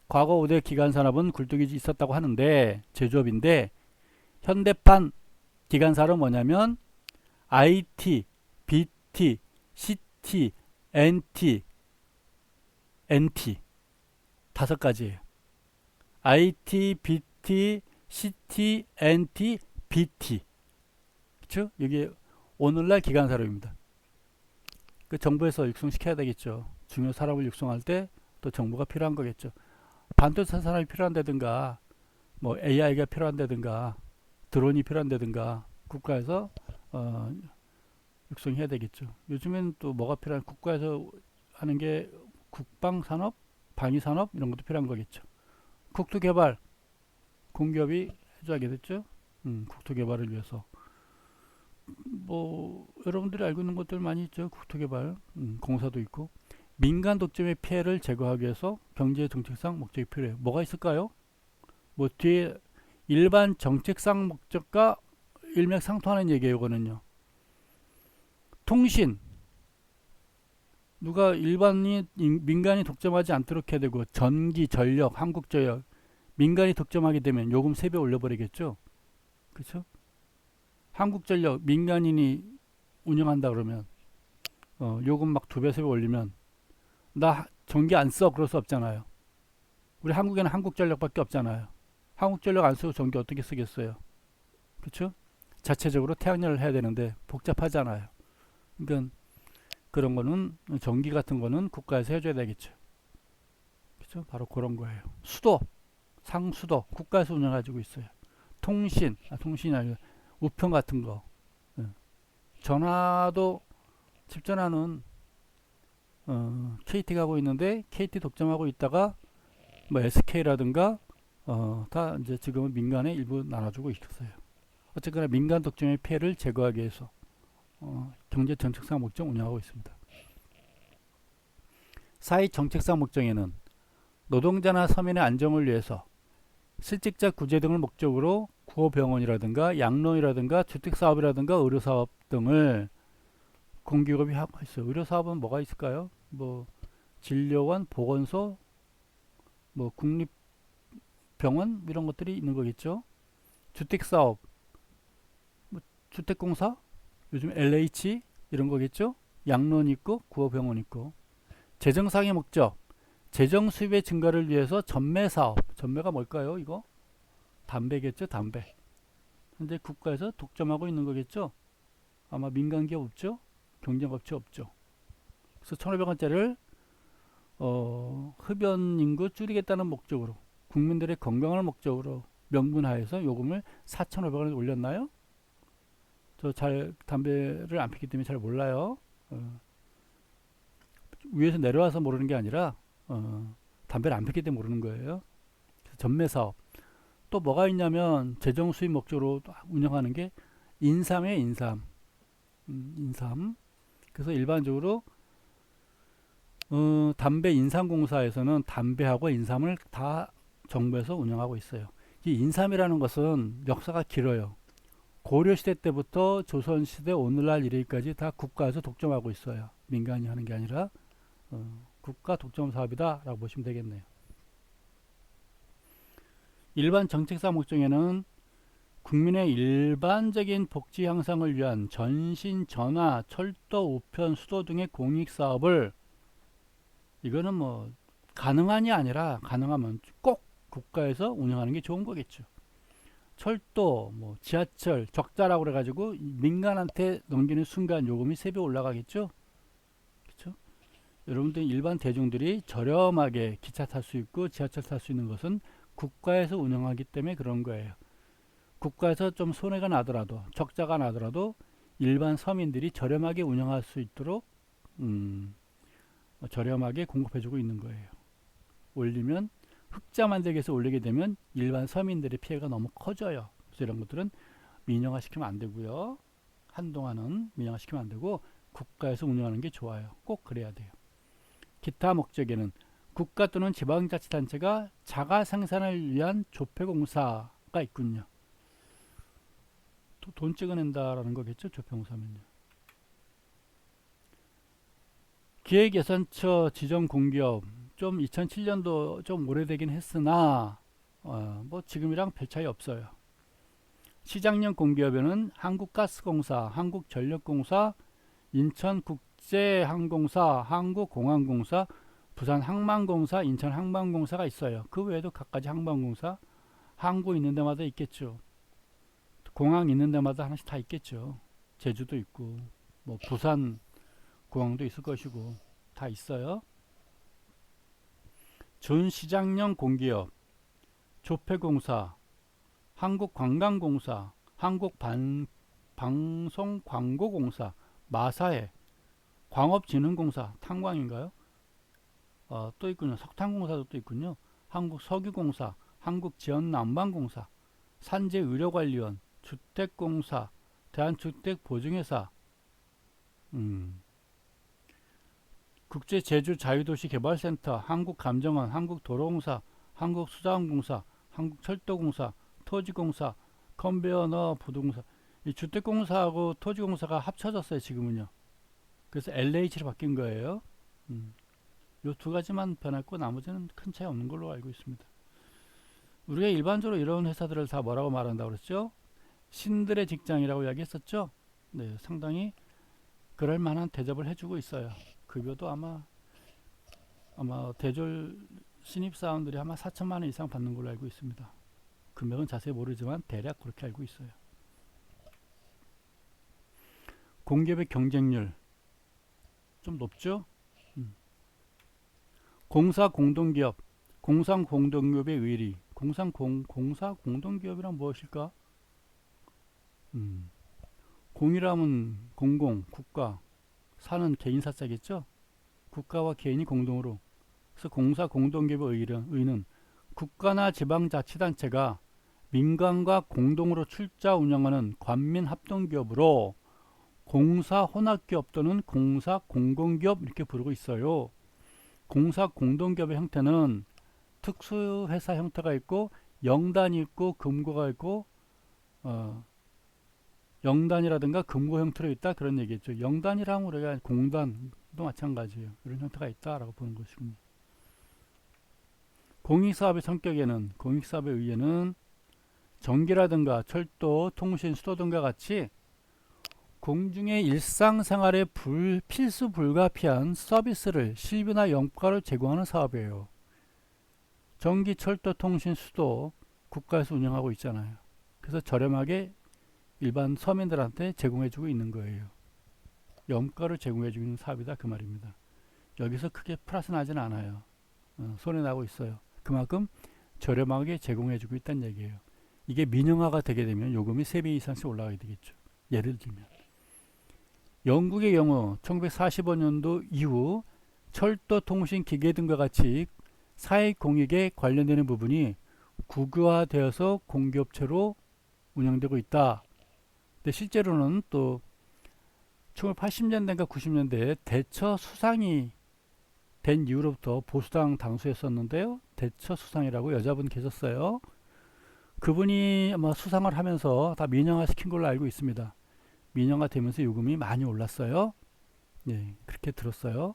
S1: 과거 5대 기간 산업은 굴뚝이 있었다고 하는데 제조업인데 현대판 기간 산업은 뭐냐면 IT, BT, CT, NT 5가지예요. IT, BT, CT, NT, BT. 그렇죠? 이게 오늘날 기간 산업입니다. 그 정부에서 육성시켜야 되겠죠. 중요 산업을 육성할 때 또 정부가 필요한 거겠죠. 반도체 산업이 필요한다든가 뭐 AI가 필요한다든가 드론이 필요한다든가 국가에서 육성해야 되겠죠. 요즘엔 또 뭐가 필요한 국가에서 하는 게 국방산업, 방위산업 이런 것도 필요한 거겠죠. 국토개발 공기업이 해줘야겠죠. 국토개발을 위해서 뭐 여러분들이 알고 있는 것들 많이 있죠. 국토개발 공사도 있고 민간 독점의 피해를 제거하기 위해서 경제 정책상 목적이 필요해요. 뭐가 있을까요? 뭐 뒤에 일반 정책상 목적과 일맥상통하는 얘기예요. 이거는요. 통신 누가 민간이 독점하지 않도록 해야 되고 전기, 전력, 한국전력 민간이 독점하게 되면 요금 3배 올려버리겠죠. 그렇죠? 한국전력 민간인이 운영한다 그러면 요금 막 2배, 3배 올리면 나 전기 안 써 그럴 수 없잖아요. 우리 한국에는 한국전력밖에 없잖아요. 한국전력 안 쓰고 전기 어떻게 쓰겠어요? 그렇죠? 자체적으로 태양열을 해야 되는데 복잡하잖아요. 그러니까 그런 거는 전기 같은 거는 국가에서 해줘야 되겠죠. 그렇죠? 바로 그런 거예요. 수도, 상수도 국가에서 운영가지고 있어요. 통신이 아니라 우편 같은 거, 전화도 집 전화는 KT가 하고 있는데 KT 독점하고 있다가 뭐 SK라든가 다 이제 지금은 민간에 일부 나눠주고 있어요. 어쨌거나 민간 독점의 피해를 제거하기 위해서 경제 정책상 목적 운영하고 있습니다. 사회 정책상 목적에는 노동자나 서민의 안정을 위해서 실직자 구제 등을 목적으로 구호병원이라든가 양로이라든가 주택사업이라든가 의료사업 등을 공기업이 하고 있어요. 의료사업은 뭐가 있을까요? 뭐 진료원, 보건소, 뭐 국립병원 이런 것들이 있는 거겠죠. 주택사업, 뭐 주택공사, 요즘 LH 이런 거겠죠. 양로원 있고 구호병원 있고. 재정상의 목적, 재정 수입의 증가를 위해서 전매사업. 전매가 뭘까요? 이거 담배겠죠. 담배. 현재 국가에서 독점하고 있는 거겠죠. 아마 민간기업 없죠. 경쟁업체 없죠. 그래서 1,500원짜리를 흡연 인구 줄이겠다는 목적으로 국민들의 건강을 목적으로 명분하에서 요금을 4,500원에 올렸나요? 저 잘 담배를 안 피기 때문에 잘 몰라요. 위에서 내려와서 모르는 게 아니라 담배를 안 폈기 때문에 모르는 거예요. 전매 사업. 또 뭐가 있냐면 재정 수입 목적으로 운영하는 게 인삼이에요. 인삼. 인삼. 그래서 일반적으로 담배 인삼공사에서는 담배하고 인삼을 다 정부에서 운영하고 있어요. 이 인삼이라는 것은 역사가 길어요. 고려시대 때부터 조선시대 오늘날 이르기까지 다 국가에서 독점하고 있어요. 민간이 하는 게 아니라 국가 독점 사업이다 라고 보시면 되겠네요. 일반 정책사 목적에는 국민의 일반적인 복지 향상을 위한 전신, 전화, 철도, 우편, 수도 등의 공익사업을 이거는 뭐 가능한이 아니라 가능하면 꼭 국가에서 운영하는 게 좋은 거겠죠. 철도, 뭐 지하철 적자라고 그래가지고 민간한테 넘기는 순간 요금이 3배 올라가겠죠. 그렇죠? 여러분들 일반 대중들이 저렴하게 기차 탈 수 있고 지하철 탈 수 있는 것은 국가에서 운영하기 때문에 그런 거예요. 국가에서 좀 손해가 나더라도 적자가 나더라도 일반 서민들이 저렴하게 운영할 수 있도록 저렴하게 공급해주고 있는 거예요. 올리면 흑자 만들기 위해서 올리게 되면 일반 서민들의 피해가 너무 커져요. 그래서 이런 것들은 민영화시키면 안 되고요. 한동안은 민영화시키면 안 되고 국가에서 운영하는 게 좋아요. 꼭 그래야 돼요. 기타 목적에는 국가 또는 지방자치단체가 자가 생산을 위한 조폐공사가 있군요. 돈 찍어낸다라는 거겠죠. 조폐공사면요. 기획예산처 지정공기업 좀 2007년도 좀 오래되긴 했으나 뭐 지금이랑 별 차이 없어요. 시장형 공기업에는 한국가스공사, 한국전력공사, 인천국제항공사, 한국공항공사, 부산항만공사, 인천항만공사가 있어요. 그 외에도 각가지 항만공사, 항구 있는 데마다 있겠죠. 공항 있는 데마다 하나씩 다 있겠죠. 제주도 있고 뭐 부산 공항도 있을 것이고 다 있어요. 준시장형 공기업, 조폐공사, 한국관광공사, 한국방송광고공사, 마사회, 광업진흥공사, 탄광인가요? 또 있군요. 석탄공사도 또 있군요. 한국석유공사, 한국지연난방공사, 산재의료관리원, 주택공사, 대한주택보증회사, 국제제주자유도시개발센터, 한국감정원, 한국도로공사, 한국수자원공사, 한국철도공사, 토지공사, 컨베어너 부두공사. 이 주택공사하고 토지공사가 합쳐졌어요. 지금은요. 그래서 LH로 바뀐 거예요. 요 두 가지만 변했고 나머지는 큰 차이 없는 걸로 알고 있습니다. 우리가 일반적으로 이런 회사들을 다 뭐라고 말한다고 그랬죠? 신들의 직장이라고 이야기했었죠? 네, 상당히 그럴 만한 대접을 해주고 있어요. 급여도 아마 대졸 신입사원들이 아마 4천만 원 이상 받는 걸로 알고 있습니다. 금액은 자세히 모르지만 대략 그렇게 알고 있어요. 공기업의 경쟁률 좀 높죠? 공사 공동기업, 공상 공동기업의 의리. 공사 공동기업이란 무엇일까? 공이라면 공공, 국가, 사는 개인 사자겠죠? 국가와 개인이 공동으로. 그래서 공사 공동기업의 의는 국가나 지방자치단체가 민간과 공동으로 출자 운영하는 관민합동기업으로 공사 혼합기업 또는 공사 공공기업 이렇게 부르고 있어요. 공사 공동기업의 형태는 특수회사 형태가 있고 영단이 있고 금고가 있고 영단이라든가 금고 형태로 있다 그런 얘기겠죠. 영단이라면 우리가 공단도 마찬가지예요. 이런 형태가 있다라고 보는 것이군요. 공익사업의 성격에는 공익사업의 의의는 전기라든가 철도, 통신, 수도 등과 같이 공중의 일상생활에 필수 불가피한 서비스를 실비나 영가로 제공하는 사업이에요. 전기, 철도, 통신, 수도 국가에서 운영하고 있잖아요. 그래서 저렴하게 일반 서민들한테 제공해주고 있는 거예요. 염가를 제공해주고 있는 사업이다 그 말입니다. 여기서 크게 플러스 나지는 않아요. 손해나고 있어요. 그만큼 저렴하게 제공해주고 있다는 얘기예요. 이게 민영화가 되게 되면 요금이 3배 이상씩 올라가게 되겠죠. 예를 들면 영국의 경우 1945년도 이후 철도, 통신, 기계 등과 같이 사회 공익에 관련되는 부분이 국유화되어서 공기업체로 운영되고 있다. 근데 실제로는 또 1980년대인가 90년대에 대처 수상이 된 이후로부터 보수당 당수였었는데요. 대처 수상이라고 여자분 계셨어요. 그분이 아마 수상을 하면서 다 민영화 시킨 걸로 알고 있습니다. 민영화 되면서 요금이 많이 올랐어요. 예, 그렇게 들었어요.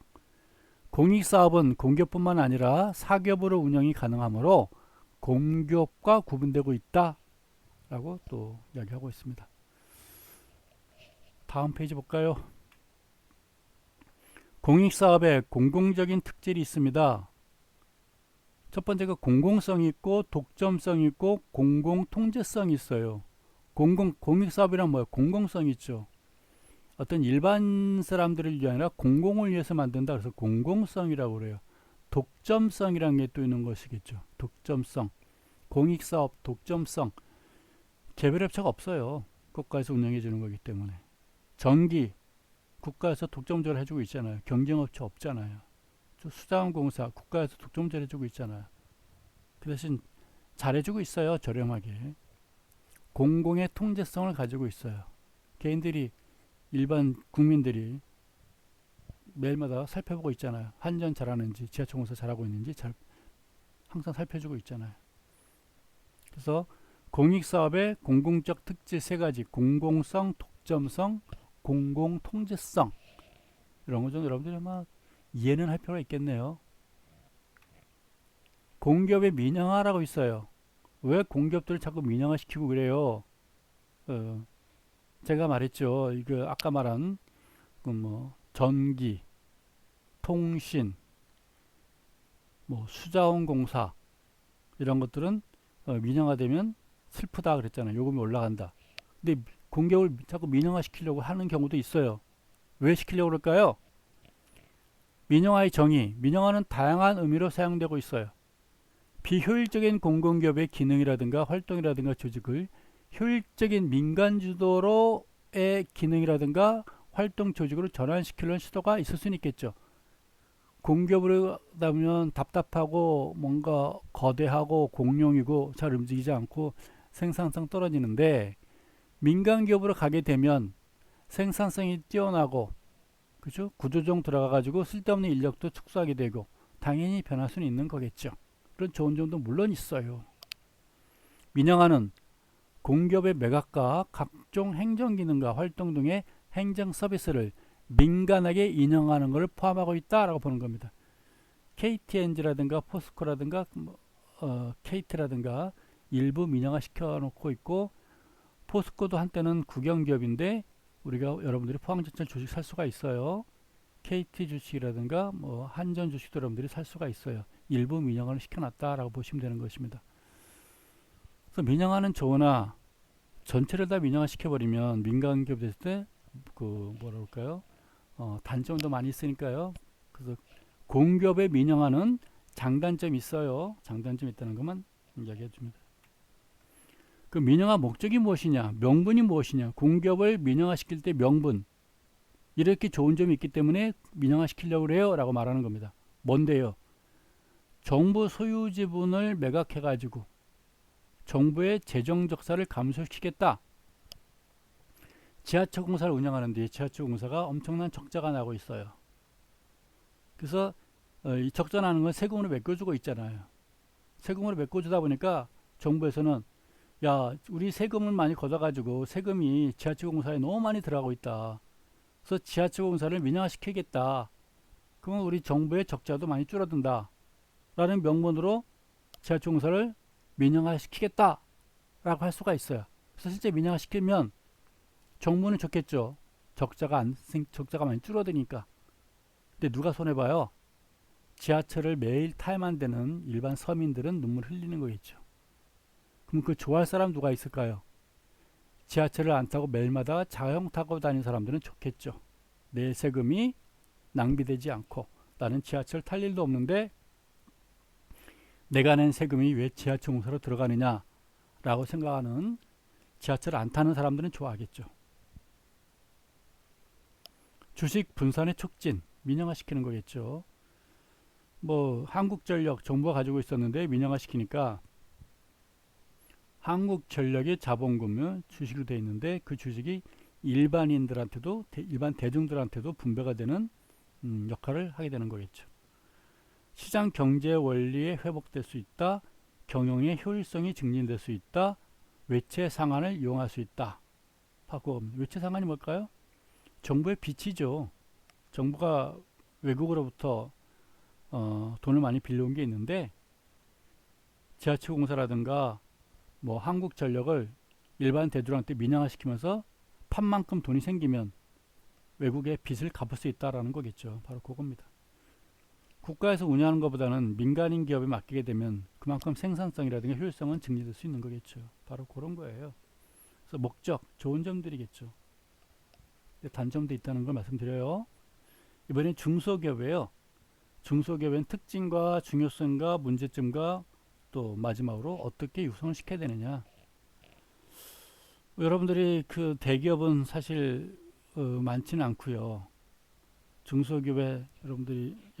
S1: 공익사업은 공기업뿐만 아니라 사기업으로 운영이 가능하므로 공기업과 구분되고 있다 라고 또 이야기하고 있습니다. 다음 페이지 볼까요? 공익사업에 공공적인 특질이 있습니다. 첫 번째가 공공성이 있고 독점성이 있고 공공통제성이 있어요. 공익사업이란 뭐예요? 공공성이 있죠. 어떤 일반 사람들을 위해 아니라 공공을 위해서 만든다. 그래서 공공성이라고 그래요. 독점성이라는 게 또 있는 것이겠죠. 독점성. 공익사업, 독점성. 개별업체가 없어요. 국가에서 운영해 주는 거기 때문에. 전기, 국가에서 독점적으로 해주고 있잖아요. 경쟁업체 없잖아요. 수자원공사, 국가에서 독점적으로 해주고 있잖아요. 그 대신 잘해주고 있어요. 저렴하게. 공공의 통제성을 가지고 있어요. 개인들이, 일반 국민들이 매일마다 살펴보고 있잖아요. 환전 잘하는지, 지하철공사 잘하고 있는지 항상 살펴주고 있잖아요. 그래서 공익사업의 공공적 특질 세 가지, 공공성, 독점성, 공공통제성, 이런 거 좀 여러분들이 아마 이해는 할 필요가 있겠네요. 공기업의 민영화라고 있어요. 왜 공기업들을 자꾸 민영화시키고 그래요? 제가 말했죠. 이거 아까 말한 전기, 통신, 수자원공사 이런 것들은 민영화되면 슬프다 그랬잖아요. 요금이 올라간다. 근데 공기업을 자꾸 민영화시키려고 하는 경우도 있어요. 왜 시키려고 그럴까요? 민영화의 정의, 민영화는 다양한 의미로 사용되고 있어요. 비효율적인 공공기업의 기능이라든가 활동이라든가 조직을 효율적인 민간 주도로의 기능이라든가 활동 조직으로 전환시키려는 시도가 있을 수는 있겠죠. 공기업으로 하면 답답하고 뭔가 거대하고 공룡이고 잘 움직이지 않고 생산성 떨어지는데, 민간 기업으로 가게 되면 생산성이 뛰어나고, 그죠? 구조종 들어가 가지고 쓸데없는 인력도 축소하게 되고 당연히 변할 수는 있는 거겠죠. 그런 좋은 점도 물론 있어요. 민영화는 공기업의 매각과 각종 행정기능과 활동 등의 행정 서비스를 민간에게 인용하는 것을 포함하고 있다라고 보는 겁니다. KTNG라든가 포스코라든가 KT라든가 일부 민영화 시켜놓고 있고, 포스코도 한때는 국영기업인데 우리가 여러분들이 포항제철 주식 살 수가 있어요. KT 주식이라든가 한전 주식도 여러분들이 살 수가 있어요. 일부 민영화를 시켜놨다라고 보시면 되는 것입니다. 그래서 민영화는 좋으나 전체를 다 민영화 시켜버리면 민간기업 됐을 때 뭐라 그럴까요? 단점도 많이 있으니까요. 그래서 공기업의 민영화는 장단점이 있어요. 장단점이 있다는 것만 이야기해 줍니다. 그 민영화 목적이 무엇이냐, 명분이 무엇이냐, 공기업을 민영화시킬 때 명분, 이렇게 좋은 점이 있기 때문에 민영화시키려고 해요 라고 말하는 겁니다. 뭔데요? 정부 소유 지분을 매각해 가지고 정부의 재정 적자를 감소시키겠다. 지하철 공사를 운영하는데 지하철 공사가 엄청난 적자가 나고 있어요. 그래서 이 적자 나는 건 세금으로 메꿔주고 있잖아요. 세금으로 메꿔주다 보니까 정부에서는 우리 세금을 많이 걷어가지고 세금이 지하철 공사에 너무 많이 들어가고 있다. 그래서 지하철 공사를 민영화시키겠다. 그러면 우리 정부의 적자도 많이 줄어든다. 라는 명분으로 지하철 공사를 민영화시키겠다. 라고 할 수가 있어요. 그래서 실제 민영화시키면 정부는 좋겠죠. 적자가 많이 줄어드니까. 근데 누가 손해봐요? 지하철을 매일 타야만 되는 일반 서민들은 눈물 흘리는 거겠죠. 그럼 그 좋아할 사람 누가 있을까요? 지하철을 안 타고 매일마다 자영 타고 다니는 사람들은 좋겠죠. 내 세금이 낭비되지 않고 나는 지하철 탈 일도 없는데 내가 낸 세금이 왜 지하철 공사로 들어가느냐 라고 생각하는, 지하철을 안 타는 사람들은 좋아하겠죠. 주식 분산의 촉진, 민영화시키는 거겠죠. 뭐 한국전력 정부가 가지고 있었는데 민영화시키니까 한국전력의 자본금은 주식으로 되어 있는데 그 주식이 일반인들한테도 일반 대중들한테도 분배가 되는 역할을 하게 되는 거겠죠. 시장 경제 원리에 회복될 수 있다. 경영의 효율성이 증진될 수 있다. 외채 상한을 이용할 수 있다. 바꾸고 외채 상한이 뭘까요? 정부의 빚이죠. 정부가 외국으로부터 돈을 많이 빌려온 게 있는데 지하철공사라든가 뭐 한국전력을 일반 대중한테 민영화시키면서 판만큼 돈이 생기면 외국의 빚을 갚을 수 있다라는 거겠죠. 바로 그겁니다. 국가에서 운영하는 것보다는 민간인 기업에 맡기게 되면 그만큼 생산성이라든가 효율성은 증진될 수 있는 거겠죠. 바로 그런 거예요. 그래서 목적, 좋은 점들이겠죠. 단점도 있다는 걸 말씀드려요. 이번엔 중소기업이에요. 중소기업의 특징과 중요성과 문제점과 또 마지막으로 어떻게 육성을 시켜야 되느냐. 여러분들이 그 대기업은 사실 많지는 않고요. 중소기업에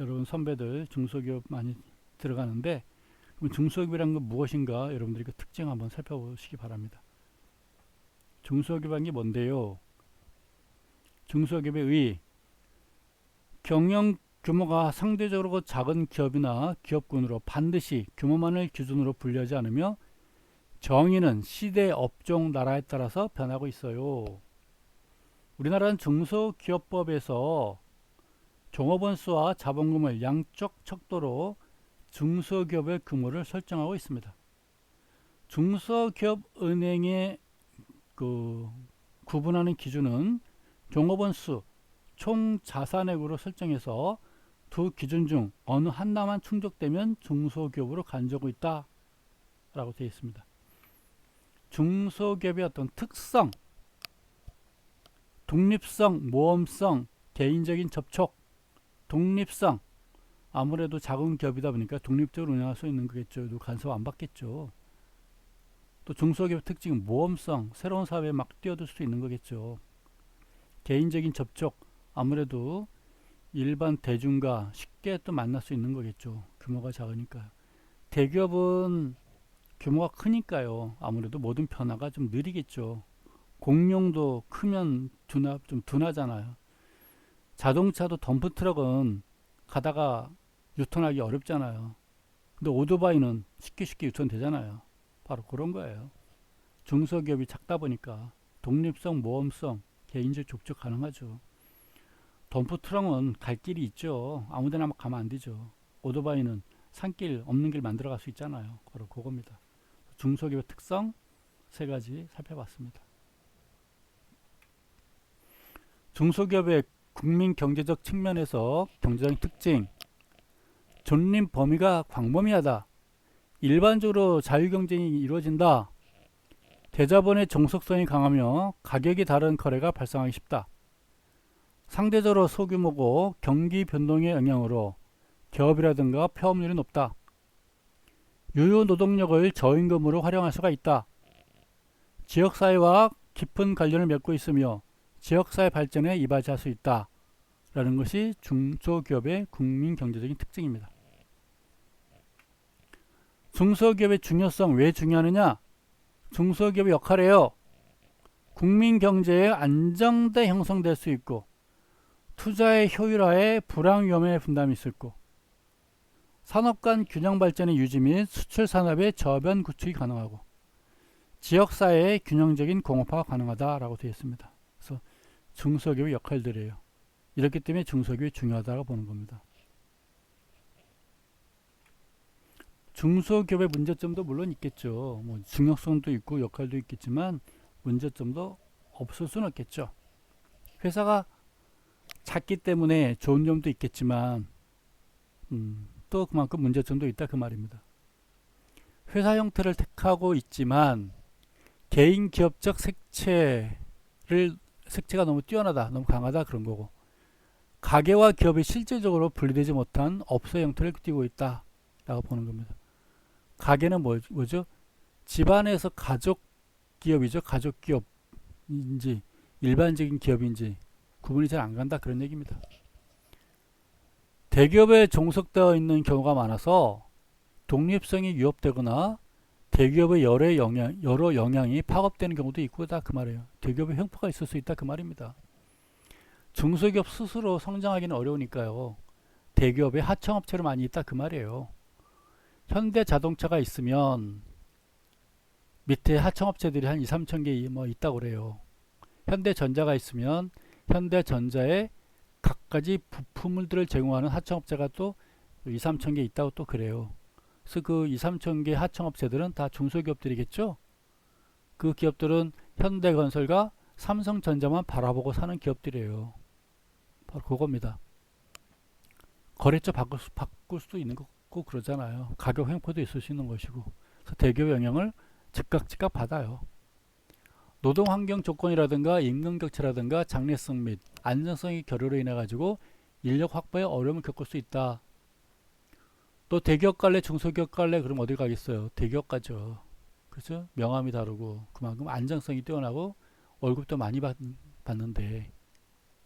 S1: 여러분 선배들 중소기업 많이 들어가는데 그럼 중소기업이란 건 무엇인가 여러분들이 그 특징 한번 살펴보시기 바랍니다. 중소기업이란 게 뭔데요? 중소기업의 의 경영 규모가 상대적으로 작은 기업이나 기업군으로 반드시 규모만을 기준으로 분류하지 않으며 정의는 시대, 업종, 나라에 따라서 변하고 있어요. 우리나라는 중소기업법에서 종업원 수와 자본금을 양쪽 척도로 중소기업의 규모를 설정하고 있습니다. 중소기업 은행의 구분하는 기준은 종업원 수, 총 자산액으로 설정해서 두 기준 중 어느 하나만 충족되면 중소기업으로 간주하고 있다 라고 되어 있습니다. 중소기업의 어떤 특성, 독립성, 모험성, 개인적인 접촉, 독립성, 아무래도 작은 기업이다 보니까 독립적으로 운영할 수 있는 거겠죠. 간섭 안 받겠죠. 또 중소기업 특징은 모험성, 새로운 사회에 막 뛰어들 수 있는 거겠죠. 개인적인 접촉, 아무래도 일반 대중과 쉽게 또 만날 수 있는 거겠죠. 규모가 작으니까. 대기업은 규모가 크니까요. 아무래도 모든 변화가 좀 느리겠죠. 공룡도 크면 좀 둔하잖아요. 자동차도 덤프트럭은 가다가 유턴하기 어렵잖아요. 근데 오토바이는 쉽게 유턴되잖아요. 바로 그런 거예요. 중소기업이 작다 보니까 독립성, 모험성, 개인적 접촉 가능하죠. 덤프트럭은 갈 길이 있죠. 아무데나 막 가면 안 되죠. 오토바이는 산길 없는 길 만들어 갈 수 있잖아요. 바로 그겁니다. 중소기업의 특성 세 가지 살펴봤습니다. 중소기업의 국민 경제적 측면에서 경제적인 특징, 존립 범위가 광범위하다. 일반적으로 자유경쟁이 이루어진다. 대자본의 종속성이 강하며 가격이 다른 거래가 발생하기 쉽다. 상대적으로 소규모고 경기 변동의 영향으로 기업이라든가 폐업률이 높다. 유효 노동력을 저임금으로 활용할 수가 있다. 지역사회와 깊은 관련을 맺고 있으며 지역사회 발전에 이바지할 수 있다. 라는 것이 중소기업의 국민경제적인 특징입니다. 중소기업의 중요성 왜 중요하느냐? 중소기업의 역할이에요. 국민경제의 안정돼 형성될 수 있고 투자의 효율화에 불황 위험의 분담이 있을 거고 산업 간 균형 발전의 유지 및 수출 산업의 저변 구축이 가능하고 지역사회의 균형적인 공업화가 가능하다라고 되어 있습니다. 그래서 중소기업의 역할들이에요. 이렇기 때문에 중소기업이 중요하다고 보는 겁니다. 중소기업의 문제점도 물론 있겠죠. 뭐 중요성도 있고 역할도 있겠지만 문제점도 없을 수는 없겠죠. 회사가 작기 때문에 좋은 점도 있겠지만 또 그만큼 문제점도 있다 그 말입니다. 회사 형태를 택하고 있지만 개인 기업적 색채가 너무 뛰어나다, 너무 강하다 그런 거고 가게와 기업이 실질적으로 분리되지 못한 업소 형태를 띠고 있다 라고 보는 겁니다. 가게는 뭐죠? 집안에서 가족 기업이죠. 가족 기업인지 일반적인 기업인지 구분이 잘 안 간다 그런 얘기입니다. 대기업에 종속되어 있는 경우가 많아서 독립성이 위협되거나 대기업의 여러 영향이 파급되는 경우도 있고다 그 말이에요. 대기업의 횡포가 있을 수 있다 그 말입니다. 중소기업 스스로 성장하기는 어려우니까요. 대기업의 하청업체로 많이 있다 그 말이에요. 현대자동차가 있으면 밑에 하청업체들이 한 2, 3천 개 뭐 있다고 그래요. 현대전자가 있으면 현대전자의 갖가지 부품들을 제공하는 하청업체가 또 2, 3천 개 있다고 또 그래요. 그래서 그 2, 3천 개 하청업체들은 다 중소기업들이겠죠. 그 기업들은 현대건설과 삼성전자만 바라보고 사는 기업들이에요. 바로 그겁니다. 거래처 바꿀 수도 있는 거고 그러잖아요. 가격 횡포도 있을 수 있는 것이고. 그래서 대기업 영향을 즉각 받아요. 노동 환경 조건이라든가 임금 격차라든가 장래성 및 안정성의 결여로 인해 가지고 인력 확보에 어려움을 겪을 수 있다. 또 대기업 갈래 중소기업 갈래 그럼 어딜 가겠어요? 대기업 가죠. 그렇죠? 명함이 다르고 그만큼 안정성이 뛰어나고 월급도 많이 받는데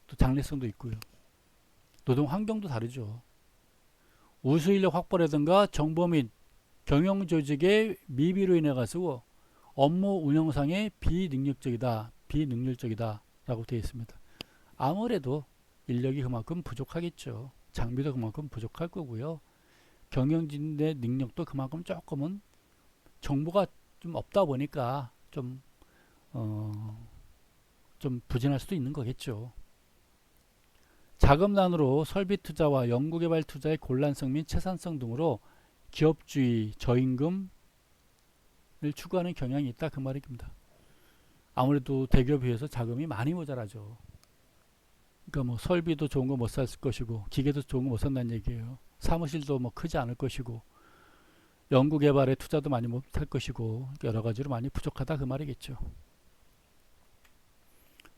S1: 또 장래성도 있고요. 노동 환경도 다르죠. 우수 인력 확보라든가 정보 및 경영 조직의 미비로 인해 가지고 업무 운영상의 비능률적이다 라고 되어 있습니다. 아무래도 인력이 그만큼 부족하겠죠. 장비도 그만큼 부족할 거고요. 경영진의 능력도 그만큼 조금은 정보가 좀 없다 보니까 좀 부진할 수도 있는 거겠죠. 자금난으로 설비 투자와 연구개발 투자의 곤란성 및 채산성 등으로 기업주의, 저임금을 추구하는 경향이 있다 그 말입니다. 아무래도 대기업에 비해서 자금이 많이 모자라죠. 그러니까 뭐 설비도 좋은 거 못 살 것이고 기계도 좋은 거 못 산다는 얘기예요. 사무실도 뭐 크지 않을 것이고 연구개발에 투자도 많이 못 할 것이고 여러 가지로 많이 부족하다 그 말이겠죠.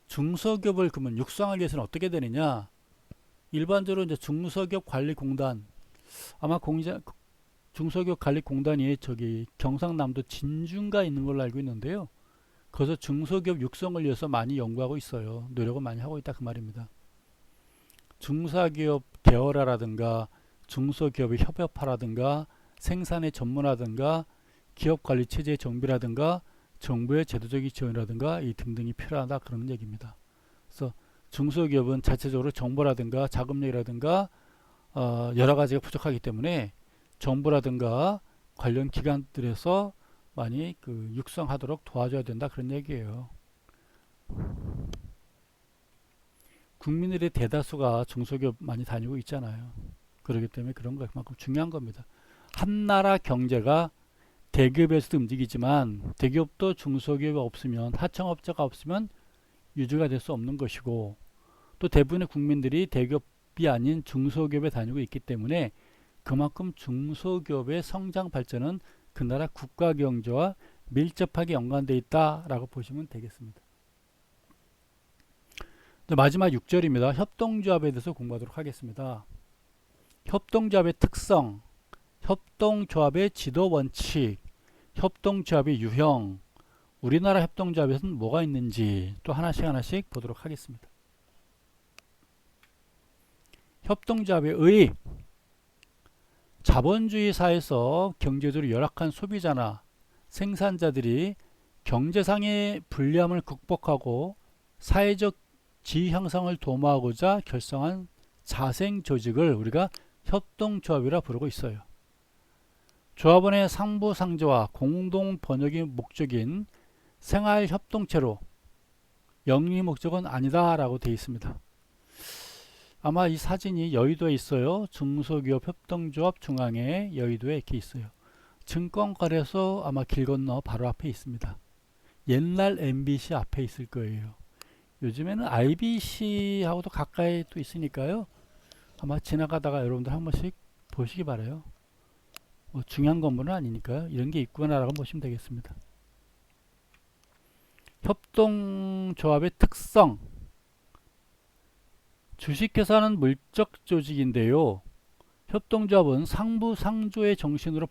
S1: 중소기업을 그러면 육성하기 위해서는 어떻게 되느냐? 일반적으로 이제 중소기업관리공단 아마 중소기업관리공단이 저기 경상남도 진주인가 있는 걸로 알고 있는데요. 거기서 중소기업 육성을 위해서 많이 연구하고 있어요. 노력을 많이 하고 있다 그 말입니다. 중소기업 개발화라든가 중소기업의 협업화라든가 생산의 전문화라든가 기업관리 체제의 정비라든가 정부의 제도적인 지원이라든가 이 등등이 필요하다 그런 얘기입니다. 그래서 중소기업은 자체적으로 정보라든가 자금력이라든가 여러 가지가 부족하기 때문에 정부라든가 관련 기관들에서 많이 육성하도록 도와줘야 된다 그런 얘기예요. 국민들의 대다수가 중소기업 많이 다니고 있잖아요. 그렇기 때문에 그런 거 그만큼 중요한 겁니다. 한 나라 경제가 대기업에서도 움직이지만 대기업도 중소기업이 없으면 하청업체가 없으면 유지가 될 수 없는 것이고 또 대부분의 국민들이 대기업이 아닌 중소기업에 다니고 있기 때문에 그만큼 중소기업의 성장 발전은 그 나라 국가 경제와 밀접하게 연관되어 있다라고 보시면 되겠습니다. 마지막 6절입니다. 협동조합에 대해서 공부하도록 하겠습니다. 협동조합의 특성, 협동조합의 지도 원칙, 협동조합의 유형, 우리나라 협동조합에서는 뭐가 있는지 또 하나씩 보도록 하겠습니다. 협동조합의 의, 자본주의 사회에서 경제적으로 열악한 소비자나 생산자들이 경제상의 불리함을 극복하고 사회적 지위 형성을 도모하고자 결성한 자생 조직을 우리가 협동조합이라 부르고 있어요. 조합원의 상부상조와 공동 번역이 목적인 생활협동체로 영리 목적은 아니다 라고 되어 있습니다. 아마 이 사진이 여의도에 있어요. 중소기업 협동조합 중앙에 여의도에 이렇게 있어요. 증권거래소 아마 길 건너 바로 앞에 있습니다. 옛날 MBC 앞에 있을 거예요. 요즘에는 IBC하고도 가까이 또 있으니까요. 아마 지나가다가 여러분들 한 번씩 보시기 바라요. 뭐 중요한 건물은 아니니까요. 이런 게 있구나라고 보시면 되겠습니다. 협동조합의 특성. 주식회사는 물적 조직인데요. 협동조합은 상부상조의 정신으로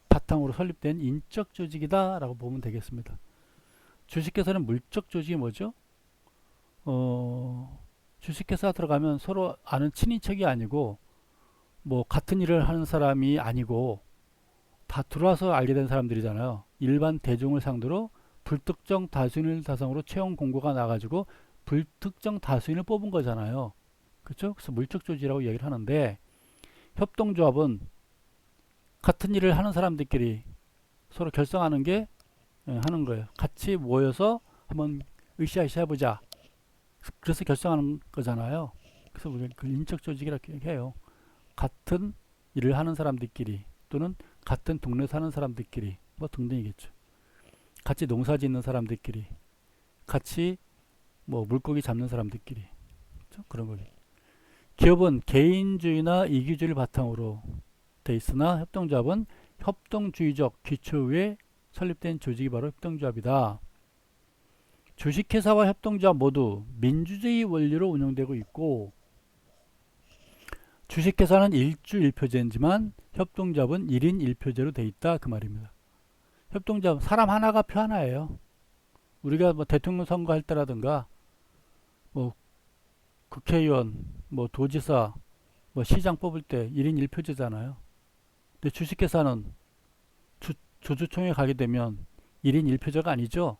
S1: 바탕으로 설립된 인적 조직이다 라고 보면 되겠습니다. 주식회사는 물적 조직이 뭐죠? 주식회사 들어가면 서로 아는 친인척이 아니고 뭐 같은 일을 하는 사람이 아니고 다 들어와서 알게 된 사람들이잖아요. 일반 대중을 상대로 불특정 다수인을 대상으로 채용 공고가 나가지고 불특정 다수인을 뽑은 거잖아요. 그렇죠? 그래서 물적 조직이라고 얘기를 하는데 협동조합은 같은 일을 하는 사람들끼리 서로 결성하는 게 하는 거예요. 같이 모여서 한번 으쌰으쌰 해보자. 그래서 결성하는 거잖아요. 그래서 우리가 그 인적 조직이라고 해요. 같은 일을 하는 사람들끼리 또는 같은 동네 사는 사람들끼리 뭐 등등이겠죠. 같이 농사 짓는 사람들끼리 같이 뭐 물고기 잡는 사람들끼리 그렇죠? 그런 거겠죠. 기업은 개인주의나 이기주의를 바탕으로 돼 있으나 협동조합은 협동주의적 기초 위에 설립된 조직이 바로 협동조합이다. 주식회사와 협동조합 모두 민주주의 원리로 운영되고 있고 주식회사는 일주 1표제이지만 협동조합은 1인 1표제로 돼 있다 그 말입니다. 협동조합 사람 하나가 표 하나예요. 우리가 뭐 대통령 선거할 때라든가 뭐 국회의원 뭐 도지사 뭐 시장 뽑을 때 1인 1표제잖아요. 근데 주식회사는 주주총회 가게 되면 1인 1표제가 아니죠.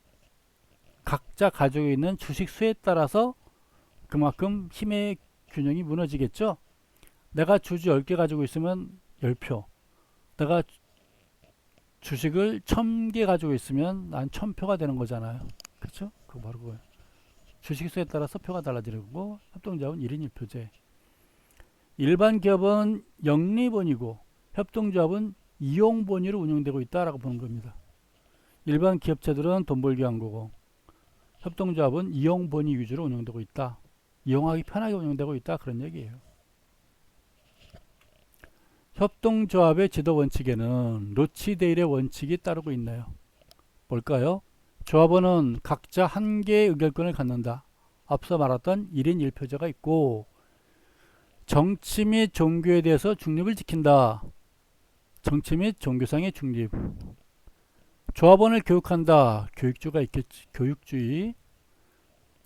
S1: 각자 가지고 있는 주식 수에 따라서 그만큼 힘의 균형이 무너지겠죠. 내가 주주 10개 가지고 있으면 10표. 내가 주식을 1000개 가지고 있으면 난 1000표가 되는 거잖아요. 그렇죠? 그거 바로 그거예요. 주식 수에 따라서 표가 달라지는 거고 협동조합은 1인 1표제. 일반 기업은 영리본이고 협동조합은 이용본위로 운영되고 있다라고 보는 겁니다. 일반 기업체들은 돈 벌기 한 거고 협동조합은 이용본위 위주로 운영되고 있다. 이용하기 편하게 운영되고 있다. 그런 얘기예요. 협동조합의 지도 원칙에는 로치데일의 원칙이 따르고 있나요? 뭘까요? 조합원은 각자 한 개의 의결권을 갖는다. 앞서 말했던 1인 1표제가 있고 정치 및 종교에 대해서 중립을 지킨다. 정치 및 종교상의 중립. 조합원을 교육한다. 교육주가 있겠지. 교육주의.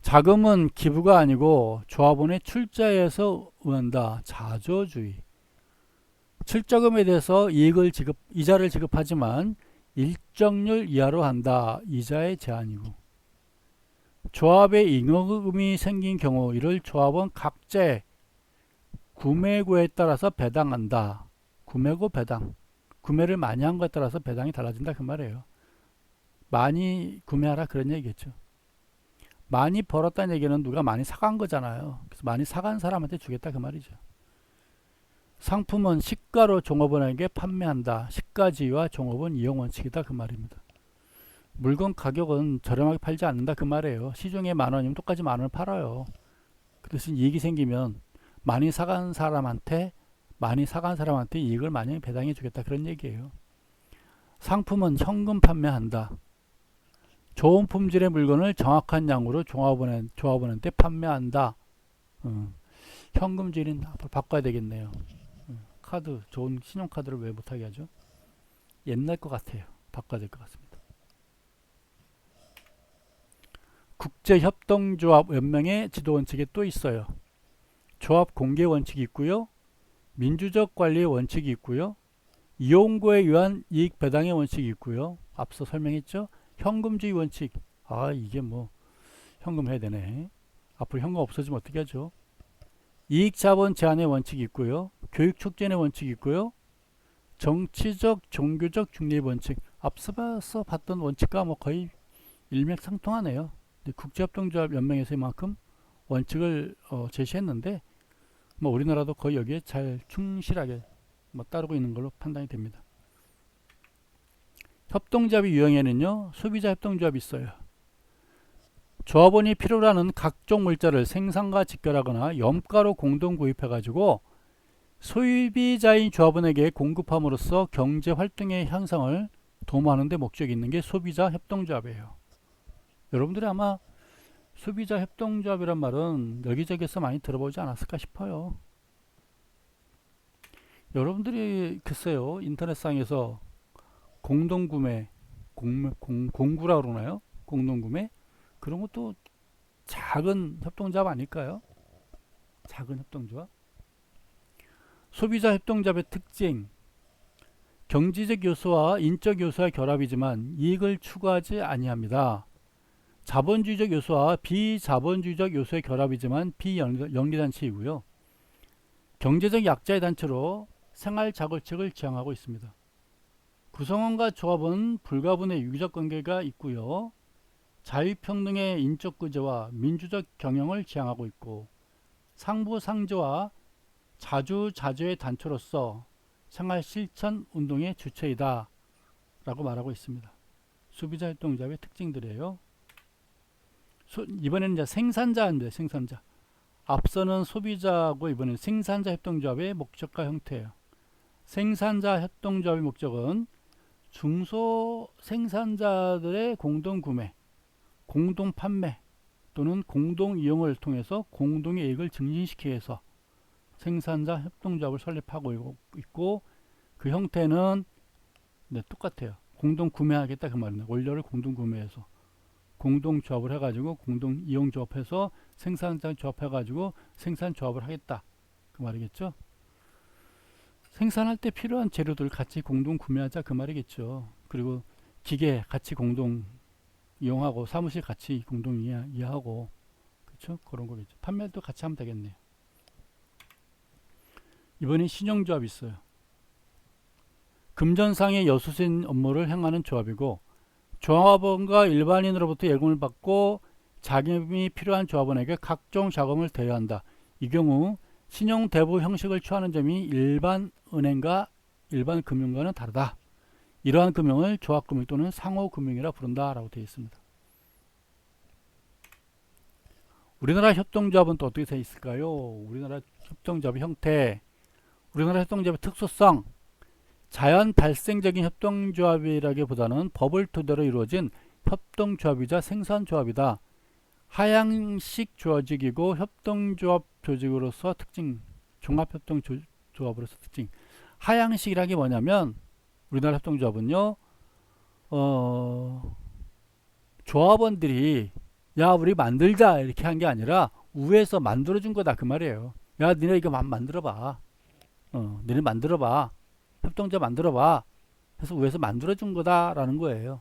S1: 자금은 기부가 아니고 조합원의 출자에서 의한다. 자조주의. 출자금에 대해서 이자를 지급하지만 일정률 이하로 한다. 이자의 제한이고. 조합에 잉여금이 생긴 경우 이를 조합원 각자의 구매고에 따라서 배당한다. 구매고 배당. 구매를 많이 한 것에 따라서 배당이 달라진다 그 말이에요. 많이 구매하라 그런 얘기겠죠. 많이 벌었다는 얘기는 누가 많이 사간 거잖아요. 그래서 많이 사간 사람한테 주겠다 그 말이죠. 상품은 시가로 종업원에게 판매한다. 시가지와 종업원 이용 원칙이다 그 말입니다. 물건 가격은 저렴하게 팔지 않는다 그 말이에요. 시중에 10,000원이면 똑같이 10,000원을 팔아요. 그 대신 이익이 생기면 많이 사간 사람한테 이익을 많이 배당해 주겠다 그런 얘기예요. 상품은 현금 판매한다. 좋은 품질의 물건을 정확한 양으로 조합원한테 판매한다. 현금질인 앞으로 바꿔야 되겠네요. 카드, 좋은 신용카드를 왜 못하게 하죠? 옛날 것 같아요. 바꿔야 될 것 같습니다. 국제협동조합연맹의 지도원칙에 또 있어요. 조합 공개 원칙이 있고요. 민주적 관리의 원칙이 있고요. 이용고에 의한 이익 배당의 원칙이 있고요. 앞서 설명했죠. 현금주의 원칙. 이게 뭐 현금 해야 되네. 앞으로 현금 없어지면 어떻게 하죠? 이익 자본 제한의 원칙이 있고요. 교육 촉진의 원칙이 있고요. 정치적 종교적 중립 원칙. 앞서서 봤던 원칙과 뭐 거의 일맥상통하네요. 국제협동조합 연맹에서 이만큼 원칙을 제시했는데 뭐 우리나라도 거의 여기에 잘 충실하게 뭐 따르고 있는 걸로 판단이 됩니다. 협동조합의 유형에는요. 소비자 협동조합이 있어요. 조합원이 필요로 하는 각종 물자를 생산과 직결하거나 염가로 공동 구입해 가지고 소비자인 조합원에게 공급함으로써 경제 활동의 향상을 도모하는 데 목적이 있는 게 소비자 협동조합이에요. 여러분들이 아마 소비자 협동조합이란 말은 여기저기서 많이 들어보지 않았을까 싶어요. 여러분들이 글쎄요 인터넷상에서 공동구매 공구라 그러나요? 공동구매 그런 것도 작은 협동조합 아닐까요? 작은 협동조합. 소비자 협동조합의 특징. 경제적 요소와 인적 요소의 결합이지만 이익을 추구하지 아니합니다. 자본주의적 요소와 비자본주의적 요소의 결합이지만 비영리단체이고요. 경제적 약자의 단체로 생활 자글책을 지향하고 있습니다. 구성원과 조합은 불가분의 유기적 관계가 있고요. 자유평등의 인적 구조와 민주적 경영을 지향하고 있고 상부상조와 자주자주의 단체로서 생활 실천 운동의 주체이다 라고 말하고 있습니다. 소비자 협동조합의 특징들이에요. 이번에는 이제 생산자인데 생산자. 앞서는 소비자고 이번에는 생산자 협동조합의 목적과 형태예요. 생산자 협동조합의 목적은 중소 생산자들의 공동 구매, 공동 판매 또는 공동 이용을 통해서 공동의 이익을 증진시키기 위해서 생산자 협동조합을 설립하고 있고 그 형태는 네, 똑같아요. 공동 구매하겠다 그 말입니다. 원료를 공동 구매해서 공동 조합을 해가지고 공동 이용 조합해서 생산자 조합해가지고 생산 조합을 하겠다 그 말이겠죠. 생산할 때 필요한 재료들 같이 공동 구매하자 그 말이겠죠. 그리고 기계 같이 공동 이용하고 사무실 같이 공동 이해하고 그렇죠. 그런 거겠죠. 판매도 같이 하면 되겠네요. 이번엔 신용조합이 있어요. 금전상의 여수신 업무를 행하는 조합이고 조합원과 일반인으로부터 예금을 받고 자금이 필요한 조합원에게 각종 자금을 대여한다. 이 경우 신용대부 형식을 취하는 점이 일반 은행과 일반 금융과는 다르다. 이러한 금융을 조합금융 또는 상호금융이라 부른다 라고 되어 있습니다. 우리나라 협동조합은 또 어떻게 되어 있을까요? 우리나라 협동조합의 형태, 우리나라 협동조합의 특수성, 자연 발생적인 협동조합이라기보다는 법을 토대로 이루어진 협동조합이자 생산조합이다. 하향식 조직이고 협동조합 조직으로서 특징, 종합협동조합으로서 특징. 하향식이라는 게 뭐냐면 우리나라 협동조합은요, 조합원들이 야 우리 만들자 이렇게 한 게 아니라 위에서 만들어준 거다 그 말이에요. 야 니네 이거 만들어봐. 니네 만들어봐. 협동조합 만들어봐. 해서 위에서 만들어준 거다라는 거예요.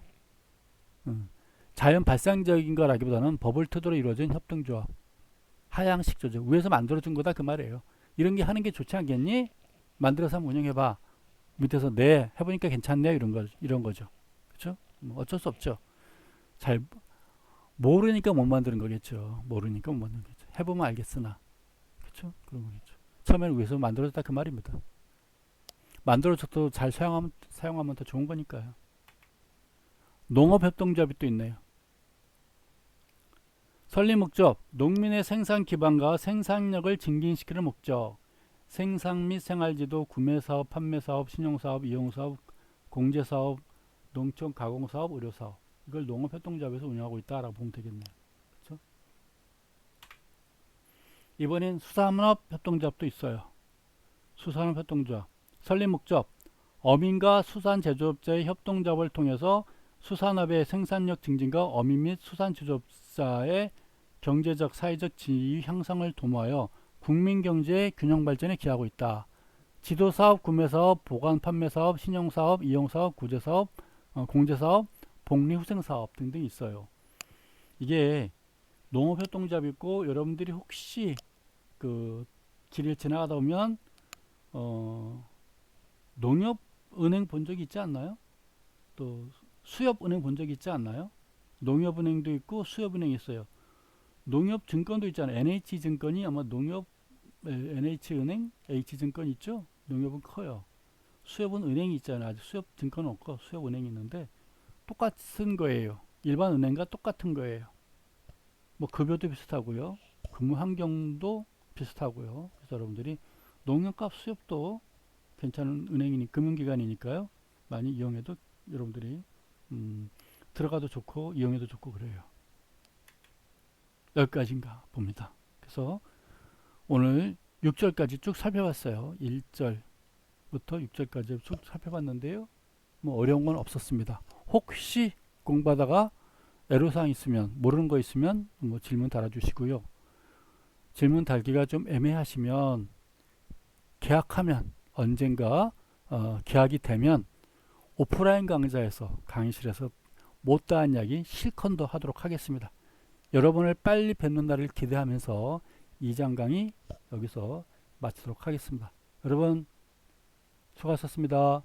S1: 자연 발생적인 거라기보다는 법을 토대로 이루어진 협동조합. 하향식 조직. 위에서 만들어준 거다 그 말이에요. 이런 게 하는 게 좋지 않겠니? 만들어서 한번 운영해봐. 밑에서 네 해보니까 괜찮네 이런 거죠. 그렇죠? 어쩔 수 없죠. 잘 모르니까 못 만드는 거겠죠. 모르니까 못 만드는 거죠. 해보면 알겠으나. 그렇죠? 그런 거겠죠. 처음에는 위에서 만들어졌다 그 말입니다. 만들어져도 잘 사용하면 더 좋은 거니까요. 농업협동조합이 또 있네요. 설립 목적, 농민의 생산 기반과 생산력을 증진시키는 목적. 생산 및 생활지도, 구매사업, 판매사업, 신용사업, 이용사업, 공제사업, 농촌 가공사업, 의료사업. 이걸 농업협동조합에서 운영하고 있다라고 보면 되겠네요. 그렇죠? 이번엔 수산업협동조합도 있어요. 수산업협동조합. 설립 목적, 어민과 수산제조업자의 협동조합을 통해서 수산업의 생산력 증진과 어민 및 수산제조업자의 경제적, 사회적 지위 향상을 도모하여 국민경제의 균형 발전에 기하고 있다. 지도사업, 구매사업, 보관 판매사업, 신용사업, 이용사업, 구제사업, 공제사업, 복리후생사업 등등 있어요. 이게 농업협동조합이 있고 여러분들이 혹시 그 길을 지나가다 보면 농협은행 본 적이 있지 않나요? 또 수협은행 본 적이 있지 않나요? 농협은행도 있고 수협은행이 있어요. 농협증권도 있잖아요. NH증권이 아마 농협 NH은행, H증권 있죠? 농협은 커요. 수협은 은행이 있잖아요. 아직 수협증권은 없고 수협은행이 있는데 똑같은 거예요. 일반 은행과 똑같은 거예요. 뭐 급여도 비슷하고요. 근무 환경도 비슷하고요. 그래서 여러분들이 농협과 수협도 괜찮은 은행이니 금융기관이니까요. 많이 이용해도 여러분들이 들어가도 좋고 이용해도 좋고 그래요. 여기까지인가 봅니다. 그래서 오늘 6절까지 쭉 살펴봤어요. 1절부터 6절까지 쭉 살펴봤는데요. 뭐 어려운 건 없었습니다. 혹시 공부하다가 애로사항 있으면 모르는 거 있으면 뭐 질문 달아주시고요. 질문 달기가 좀 애매하시면 계약하면 언젠가 계약이 되면 오프라인 강좌에서 강의실에서 못다한 이야기 실컷도 하도록 하겠습니다. 여러분을 빨리 뵙는 날을 기대하면서 2장 강의 여기서 마치도록 하겠습니다. 여러분 수고하셨습니다.